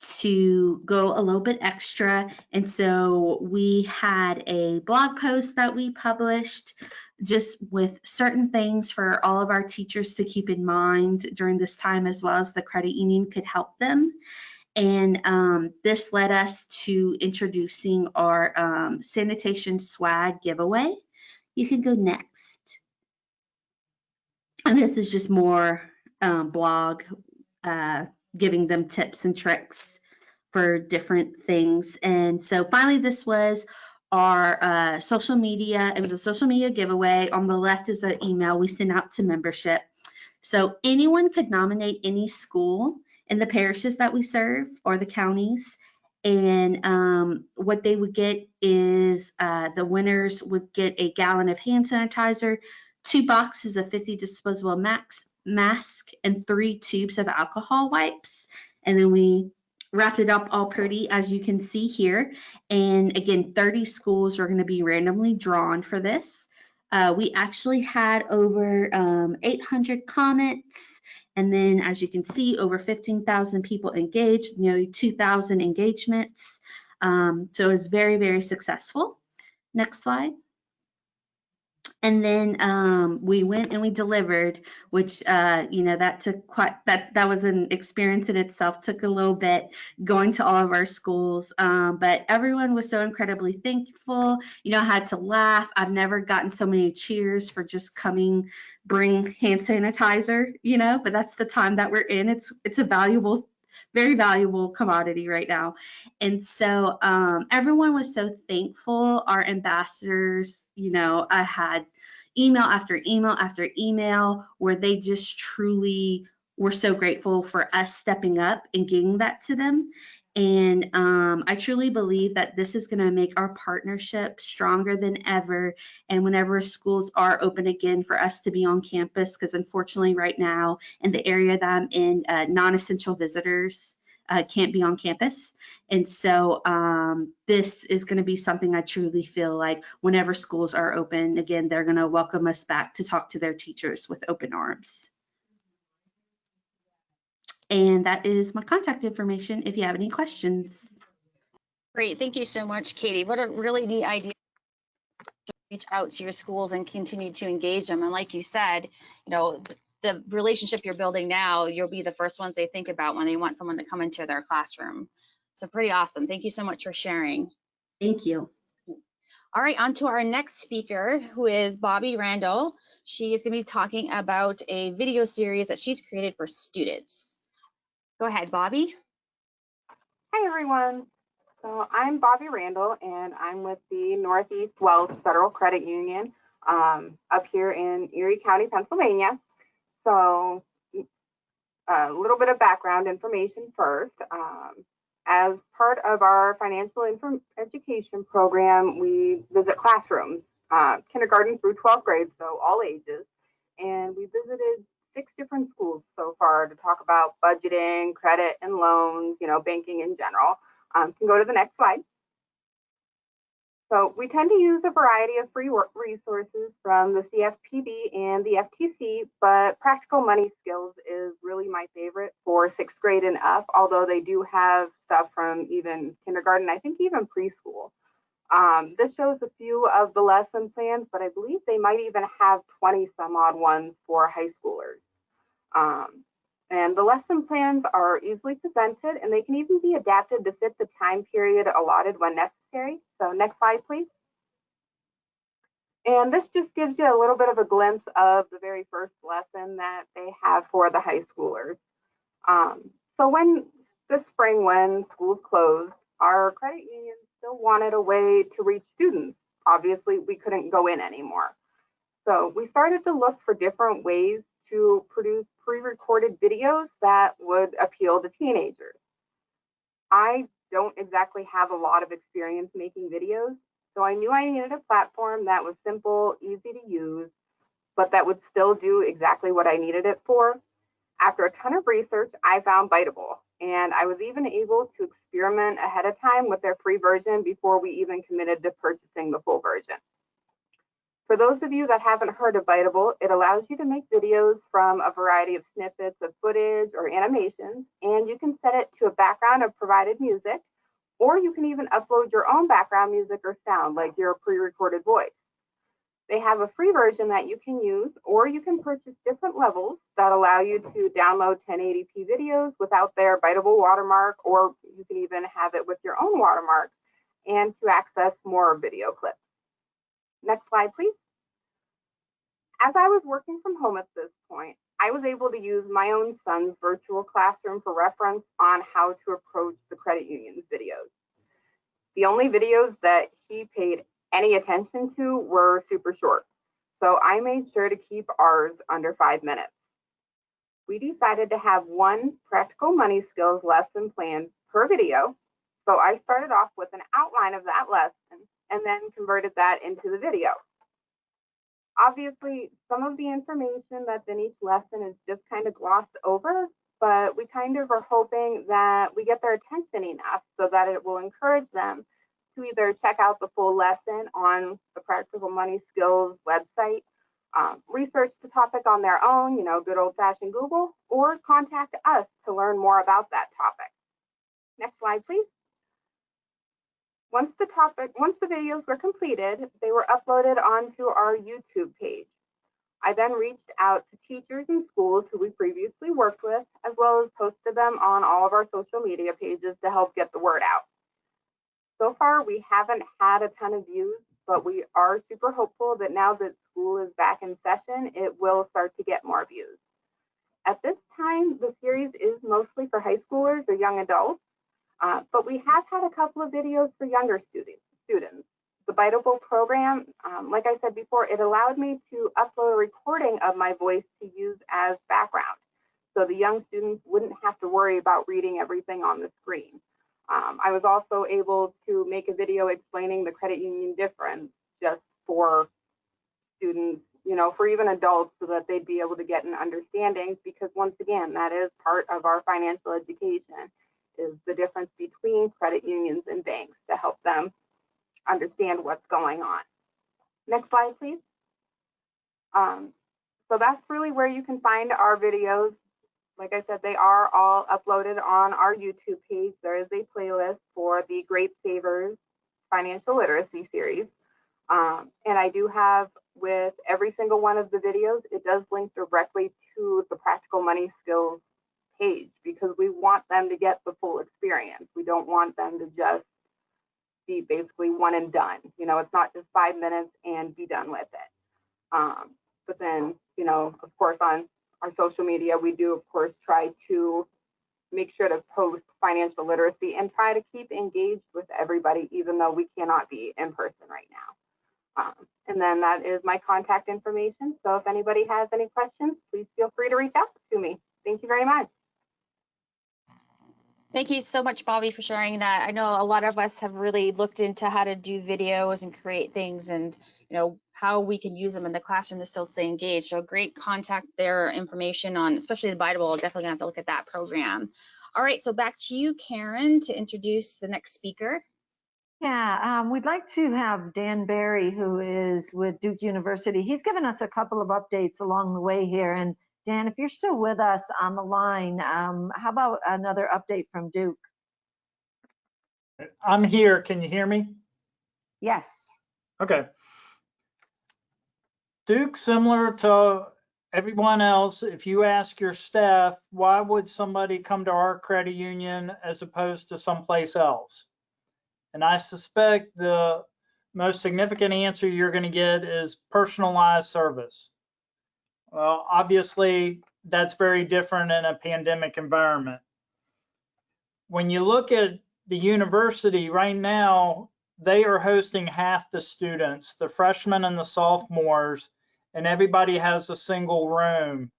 to go a little bit extra. And so we had a blog post that we published just with certain things for all of our teachers to keep in mind during this time, as well as the credit union could help them. And this led us to introducing our sanitation swag giveaway. You can go next. And this is just more blog, giving them tips and tricks for different things. And so finally, this was our social media. It was a social media giveaway. On the left is an email we sent out to membership. So anyone could nominate any school in the parishes that we serve or the counties. And what they would get is the winners would get a gallon of hand sanitizer, 2 boxes of 50 disposable mask, and 3 tubes of alcohol wipes. And then we wrapped it up all pretty, as you can see here. And again, 30 schools are going to be randomly drawn for this. We actually had over 800 comments. And then, as you can see, over 15,000 people engaged, nearly 2,000 engagements. So it was very, very successful. Next slide. And then we went and we delivered, which, you know, that took that was an experience in itself, took a little bit going to all of our schools. But everyone was so incredibly thankful. You know, I had to laugh. I've never gotten so many cheers for just coming, bring hand sanitizer, you know, but that's the time that we're in. It's a valuable, very valuable commodity right now. And so everyone was so thankful. Our ambassadors, you know, I had email after email after email where they just truly were so grateful for us stepping up and getting that to them. And I truly believe that this is going to make our partnership stronger than ever. And whenever schools are open again, for us to be on campus, because unfortunately right now in the area that I'm in, non-essential visitors can't be on campus. And so this is going to be something I truly feel like whenever schools are open again, they're going to welcome us back to talk to their teachers with open arms. And that is my contact information if you have any questions. Great. Thank you so much, Katie. What a really neat idea to reach out to your schools and continue to engage them. And like you said, you know, the relationship you're building now, you'll be the first ones they think about when they want someone to come into their classroom. So pretty awesome. Thank you so much for sharing. Thank you. All right, on to our next speaker, who is Bobby Randall. She is going to be talking about a video series that she's created for students. Go ahead, Bobby. Hi, everyone. So I'm Bobby Randall, and I'm with the Northeast Wells Federal Credit Union up here in Erie County, Pennsylvania. So a little bit of background information first. As part of our financial education program, we visit classrooms, kindergarten through 12th grade, so all ages. And we visited 6 different schools so far to talk about budgeting, credit and loans, you know, banking in general. Can go to the next slide. So we tend to use a variety of free resources from the CFPB and the FTC, but practical money skills is really my favorite for 6th grade and up, although they do have stuff from even kindergarten, I think even preschool. This shows a few of the lesson plans, but I believe they might even have 20 some odd ones for high schoolers. And the lesson plans are easily presented, and they can even be adapted to fit the time period allotted when necessary. So next slide, please. And this just gives you a little bit of a glimpse of the very first lesson that they have for the high schoolers. So when This spring, when schools closed, our credit union still wanted a way to reach students. Obviously, we couldn't go in anymore. So we started to look for different ways to produce pre-recorded videos that would appeal to teenagers. I don't exactly have a lot of experience making videos, so I knew I needed a platform that was simple, easy to use, but that would still do exactly what I needed it for. After a ton of research, I found Biteable, and I was even able to experiment ahead of time with their free version before we even committed to purchasing the full version. For those of you that haven't heard of Biteable, it allows you to make videos from a variety of snippets of footage or animations, and you can set it to a background of provided music, or you can even upload your own background music or sound, like your pre-recorded voice. They have a free version that you can use, or you can purchase different levels that allow you to download 1080p videos without their Biteable watermark, or you can even have it with your own watermark and to access more video clips. Next slide, please. As I was working from home at this point, I was able to use my own son's virtual classroom for reference on how to approach the credit union's videos. The only videos that he paid any attention to were super short, so I made sure to keep ours under 5 minutes. We decided to have one practical money skills lesson planned per video, so I started off with an outline of that lesson and then converted that into the video. Obviously, some of the information that's in each lesson is just kind of glossed over, but we kind of are hoping that we get their attention enough so that it will encourage them to either check out the full lesson on the Practical Money Skills website, research the topic on their own, good old-fashioned Google, or contact us to learn more about that topic. Next slide, please. Once the videos were completed, they were uploaded onto our YouTube page. I then reached out to teachers and schools who we previously worked with, as well as posted them on all of our social media pages to help get the word out. So far, we haven't had a ton of views, but we are super hopeful that now that school is back in session, it will start to get more views. At this time, the series is mostly for high schoolers or young adults, but we have had a couple of videos for younger students. The Biteable program, like I said before, it allowed me to upload a recording of my voice to use as background, so the young students wouldn't have to worry about reading everything on the screen. I was also able to make a video explaining the credit union difference just for students, for even adults, so that they'd be able to get an understanding, because once again, that is part of our financial education, is the difference between credit unions and banks, to help them understand what's going on. Next slide, please. So that's really where you can find our videos. Like I said, they are all uploaded on our YouTube page. There is a playlist for the Great Savers Financial Literacy series. And I do have, with every single one of the videos, it does link directly to the Practical Money Skills page, because we want them to get the full experience. We don't want them to just be basically one and done. It's not just 5 minutes and be done with it. But then, of course, on our social media, we do, of course, try to make sure to post financial literacy and try to keep engaged with everybody, even though we cannot be in person right now. And then that is my contact information. So if anybody has any questions, please feel free to reach out to me. Thank you very much. Thank you so much, Bobby, for sharing that. I know a lot of us have really looked into how to do videos and create things, and how we can use them in the classroom to still stay engaged. So great contact their information on, especially the Biteable. Definitely gonna have to look at that program. All right, so back to you, Karen, to introduce the next speaker. Yeah, we'd like to have Dan Barry, who is with Duke University. He's given us a couple of updates along the way here. And Dan, if you're still with us on the line, how about another update from Duke? I'm here. Can you hear me? Yes. Okay. Duke, similar to everyone else, if you ask your staff, why would somebody come to our credit union as opposed to someplace else? And I suspect the most significant answer you're going to get is personalized service. Well, obviously, that's very different in a pandemic environment. when you look at the university right now, they are hosting half the students, the freshmen and the sophomores, and everybody has a single room.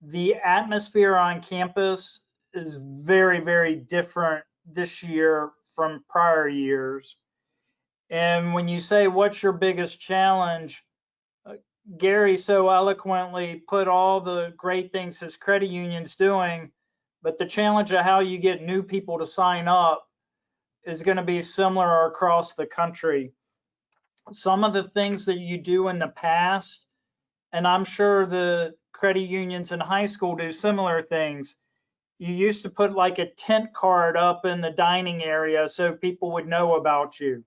The atmosphere on campus is very, very different this year from prior years. And when you say, what's your biggest challenge? Gary so eloquently put all the great things his credit union's doing, but the challenge of how you get new people to sign up is going to be similar across the country. Some of the things that you do in the past, and I'm sure the credit unions in high school do similar things. You used to put like a tent card up in the dining area so people would know about you.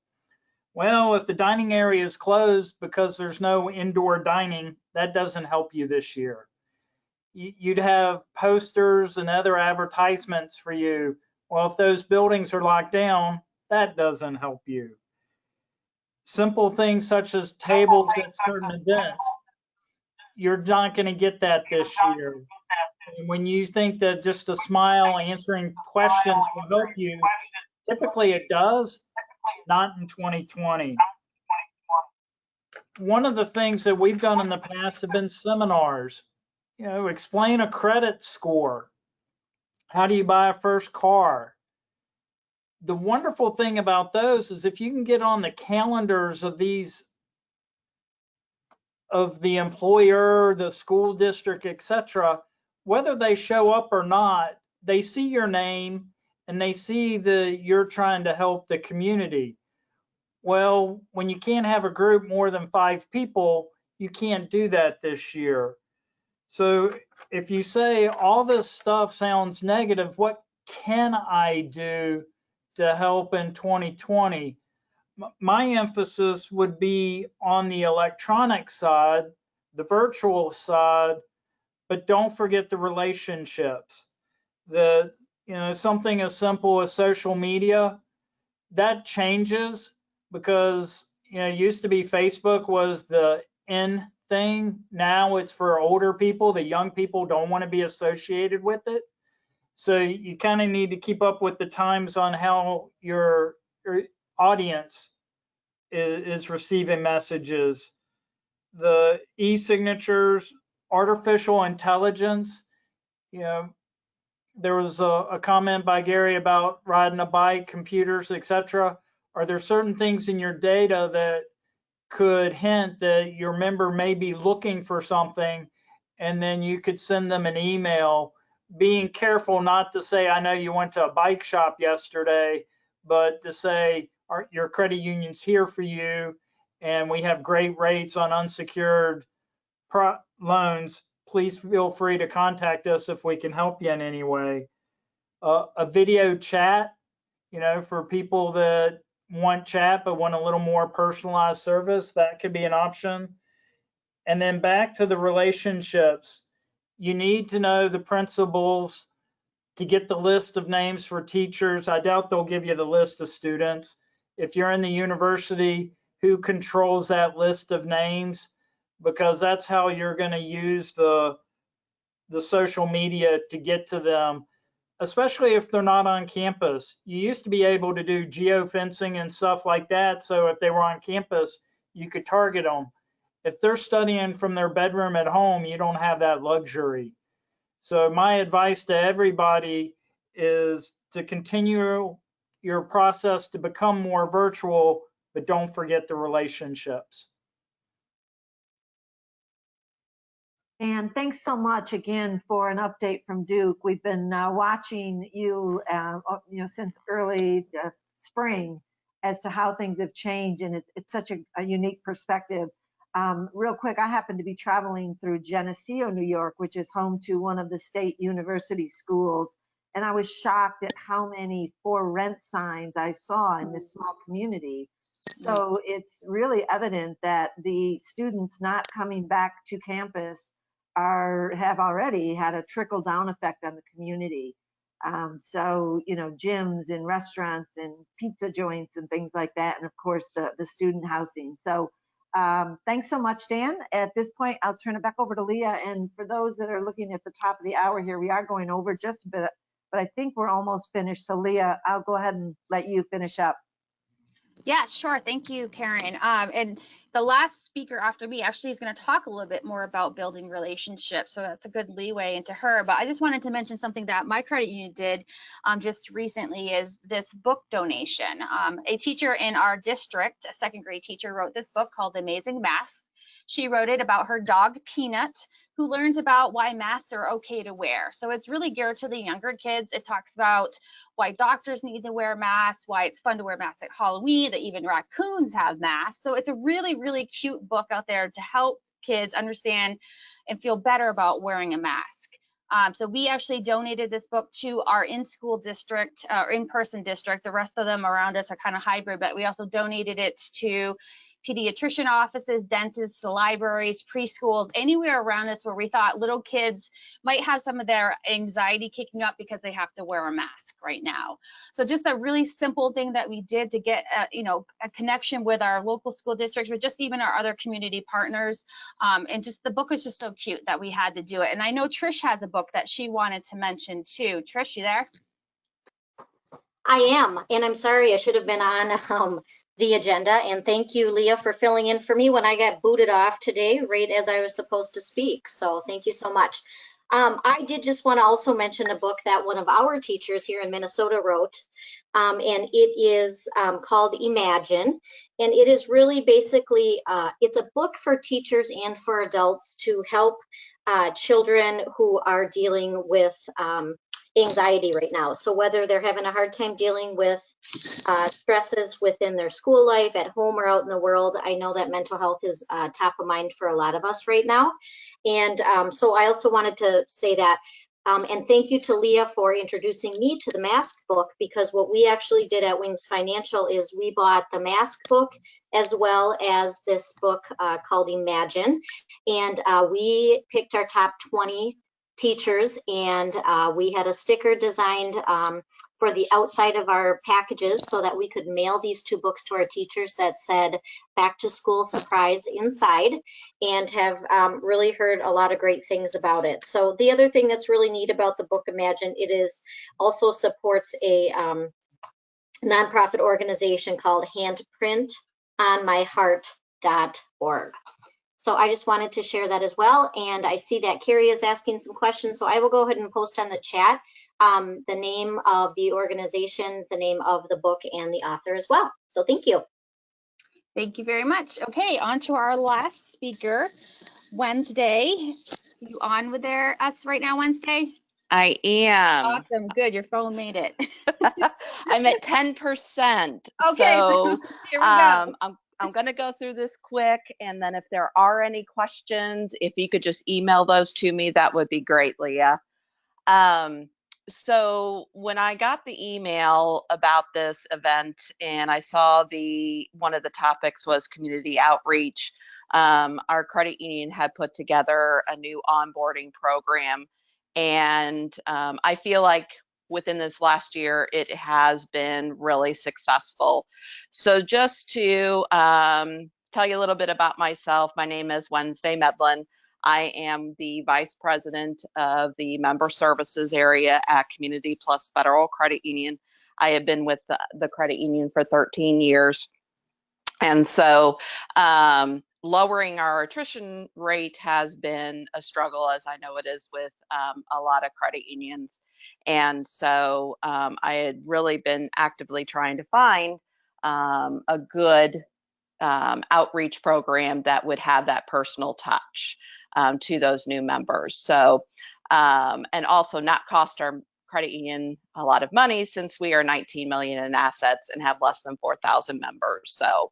Well, if the dining area is closed because there's no indoor dining, that doesn't help you this year. You'd have posters and other advertisements for you. Well, if those buildings are locked down, that doesn't help you. Simple things such as tables at certain events, you're not going to get that this year. And when you think that just a smile answering questions will help you, typically it does, not in 2020. One of the things that we've done in the past have been seminars. You know, explain a credit score. How do you buy a first car? The wonderful thing about those is if you can get on the calendars of these, of the employer, the school district, etc., whether they show up or not, they see your name and they see that you're trying to help the community. Well, when you can't have a group more than 5 people, you can't do that this year. So if you say all this stuff sounds negative, what can I do to help in 2020? My emphasis would be on the electronic side, the virtual side, but don't forget the relationships. Something as simple as social media, that changes because, it used to be Facebook was the in thing. Now it's for older people. The young people don't want to be associated with it. So you kind of need to keep up with the times on how your audience is receiving messages. The e-signatures, artificial intelligence, there was a comment by Gary about riding a bike, computers, etc. Are there certain things in your data that could hint that your member may be looking for something, and then you could send them an email, being careful not to say, I know you went to a bike shop yesterday, but to say, your credit union's here for you, and we have great rates on unsecured loans. Please feel free to contact us if we can help you in any way. A video chat, for people that want chat but want a little more personalized service, that could be an option. And then back to the relationships. You need to know the principals to get the list of names for teachers. I doubt they'll give you the list of students. If you're in the university, who controls that list of names? Because that's how you're going to use the social media to get to them, especially if they're not on campus. You used to be able to do geofencing and stuff like that, so if they were on campus, you could target them. If they're studying from their bedroom at home, you don't have that luxury. So my advice to everybody is to continue your process to become more virtual, but don't forget the relationships. And thanks so much again for an update from Duke. We've been watching you, since early spring as to how things have changed, and it's such a unique perspective. Real quick, I happen to be traveling through Geneseo, New York, which is home to one of the state university schools, and I was shocked at how many for rent signs I saw in this small community. So it's really evident that the students not coming back to campus have already had a trickle down effect on the community. So, gyms and restaurants and pizza joints and things like that. And of course, the student housing. So thanks so much, Dan. At this point, I'll turn it back over to Leah. And for those that are looking at the top of the hour here, we are going over just a bit. but I think we're almost finished. So Leah, I'll go ahead and let you finish up. Yeah, sure. Thank you, Karen. And the last speaker after me actually is going to talk a little bit more about building relationships. So that's a good leeway into her. But I just wanted to mention something that my credit union did just recently is this book donation. A teacher in our district, a second grade teacher, wrote this book called Amazing Masks. She wrote it about her dog, Peanut, who learns about why masks are okay to wear. So it's really geared to the younger kids. It talks about why doctors need to wear masks, why it's fun to wear masks at Halloween, that even raccoons have masks. So it's a really, really cute book out there to help kids understand and feel better about wearing a mask. So we actually donated this book to our in-school district, or in-person district. The rest of them around us are kind of hybrid, but we also donated it to pediatrician offices, dentists, libraries, preschools, anywhere around us where we thought little kids might have some of their anxiety kicking up because they have to wear a mask right now. So just a really simple thing that we did to get a connection with our local school districts, but just even our other community partners. And just the book was just so cute that we had to do it. And I know Trish has a book that she wanted to mention too. Trish, you there? I am, and I'm sorry I should have been on the agenda. And thank you, Leah, for filling in for me when I got booted off today, right as I was supposed to speak. So thank you so much. I did just want to also mention a book that one of our teachers here in Minnesota wrote, and it is called Imagine. And it is really basically, it's a book for teachers and for adults to help children who are dealing with anxiety right now. So whether they're having a hard time dealing with stresses within their school life, at home, or out in the world, I know that mental health is top of mind for a lot of us right now. And so I also wanted to say that, and thank you to Leah for introducing me to the mask book, because what we actually did at Wings Financial is we bought the mask book as well as this book called Imagine. And we picked our top 20 teachers, and we had a sticker designed for the outside of our packages so that we could mail these two books to our teachers that said back to school surprise inside, and have really heard a lot of great things about it. So the other thing that's really neat about the book Imagine, it is also supports a nonprofit organization called handprintonmyheart.org. So I just wanted to share that as well. And I see that Carrie is asking some questions, so I will go ahead and post on the chat the name of the organization, the name of the book, and the author as well. So thank you. Thank you very much. Okay, on to our last speaker, Wednesday. You on with us right now, Wednesday? I am. Awesome, good, your phone made it. I'm at 10%. Okay, so here we go. I'm going to go through this quick, and then if there are any questions, if you could just email those to me, that would be great, Leah. So when I got the email about this event and I saw one of the topics was community outreach, our credit union had put together a new onboarding program, and I feel like within this last year, it has been really successful. So just to tell you a little bit about myself, my name is Wednesday Medlin. I am the Vice President of the Member Services area at Community Plus Federal Credit Union. I have been with the credit union for 13 years. And so lowering our attrition rate has been a struggle, as I know it is with a lot of credit unions. And so I had really been actively trying to find a good outreach program that would have that personal touch to those new members. So, and also not cost our credit union a lot of money, since we are 19 million in assets and have less than 4,000 members. So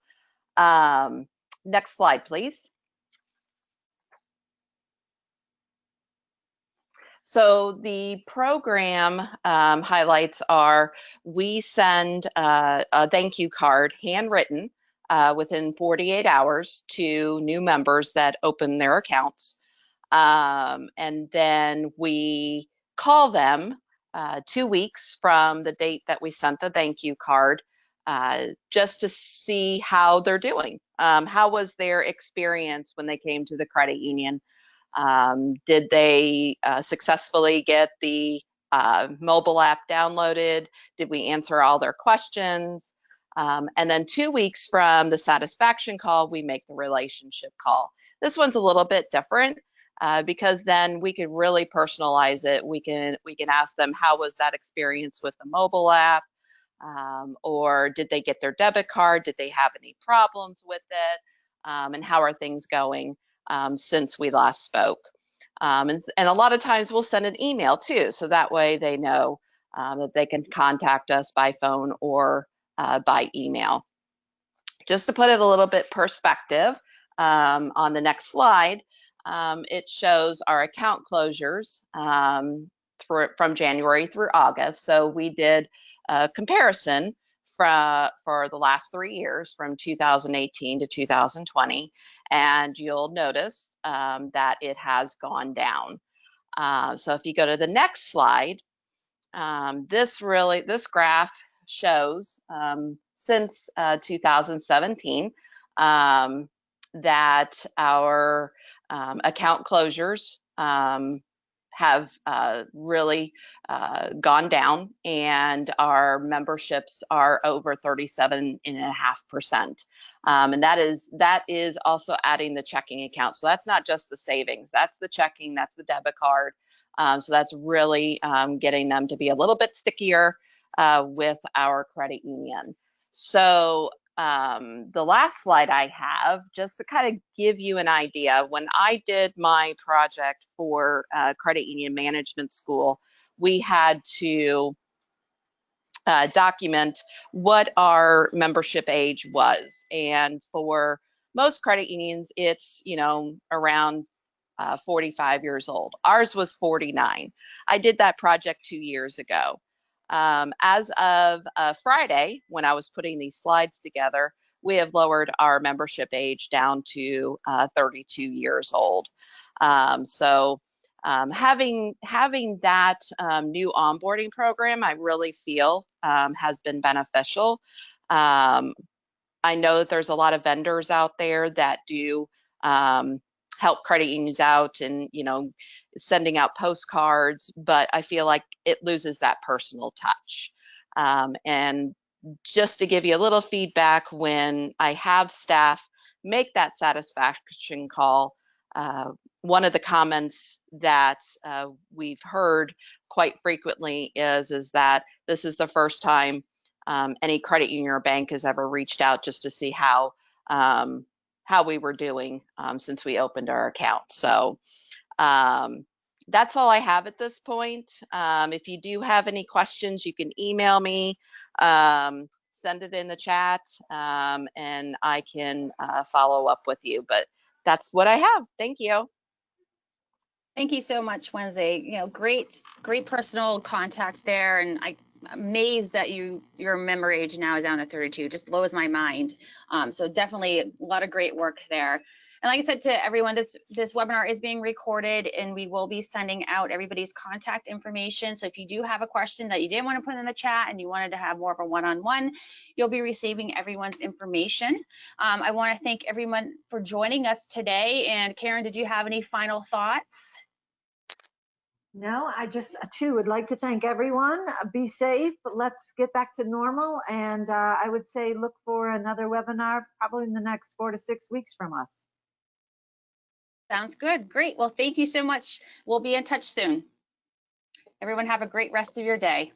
next slide, please. So the program highlights are, we send a thank you card, handwritten, within 48 hours to new members that open their accounts. And then we call them 2 weeks from the date that we sent the thank you card, just to see how they're doing. How was their experience when they came to the credit union? Did they successfully get the mobile app downloaded? Did we answer all their questions? And then 2 weeks from the satisfaction call, we make the relationship call. This one's a little bit different because then we could really personalize it. We can ask them, how was that experience with the mobile app? Or did they get their debit card? Did they have any problems with it? And how are things going since we last spoke? And a lot of times we'll send an email too, so that way they know that they can contact us by phone or by email. Just to put it a little bit perspective, on the next slide, it shows our account closures from January through August. So we did a comparison for the last 3 years, from 2018 to 2020, and you'll notice that it has gone down. So if you go to the next slide, this graph shows since 2017 that our account closures have really gone down, and our memberships are over 37.5%. And that is also adding the checking account. So that's not just the savings, that's the checking, that's the debit card. So that's really getting them to be a little bit stickier with our credit union. So the last slide I have, just to kind of give you an idea, when I did my project for Credit Union Management School, we had to document what our membership age was. And for most credit unions, it's, around 45 years old. Ours was 49. I did that project 2 years ago. As of Friday, when I was putting these slides together, we have lowered our membership age down to 32 years old. So having that new onboarding program, I really feel has been beneficial. I know that there's a lot of vendors out there that do help credit unions out and, sending out postcards, but I feel like it loses that personal touch. And just to give you a little feedback, when I have staff make that satisfaction call, one of the comments that we've heard quite frequently is that this is the first time any credit union or bank has ever reached out just to see how we were doing since we opened our account. So that's all I have at this point. If you do have any questions, you can email me, send it in the chat, and I can follow up with you. But that's what I have. Thank you. Thank you so much, Wednesday. Great personal contact there, and I'm amazed that your member age now is down to 32. Just blows my mind. So definitely a lot of great work there. And like I said to everyone, this webinar is being recorded, and we will be sending out everybody's contact information. So if you do have a question that you didn't want to put in the chat and you wanted to have more of a one-on-one, you'll be receiving everyone's information. I want to thank everyone for joining us today. And Karen, did you have any final thoughts? No, I just too would like to thank everyone. Be safe. Let's get back to normal. And I would say look for another webinar probably in the next 4 to 6 weeks from us. Sounds good. Great. Well, thank you so much. We'll be in touch soon. Everyone have a great rest of your day.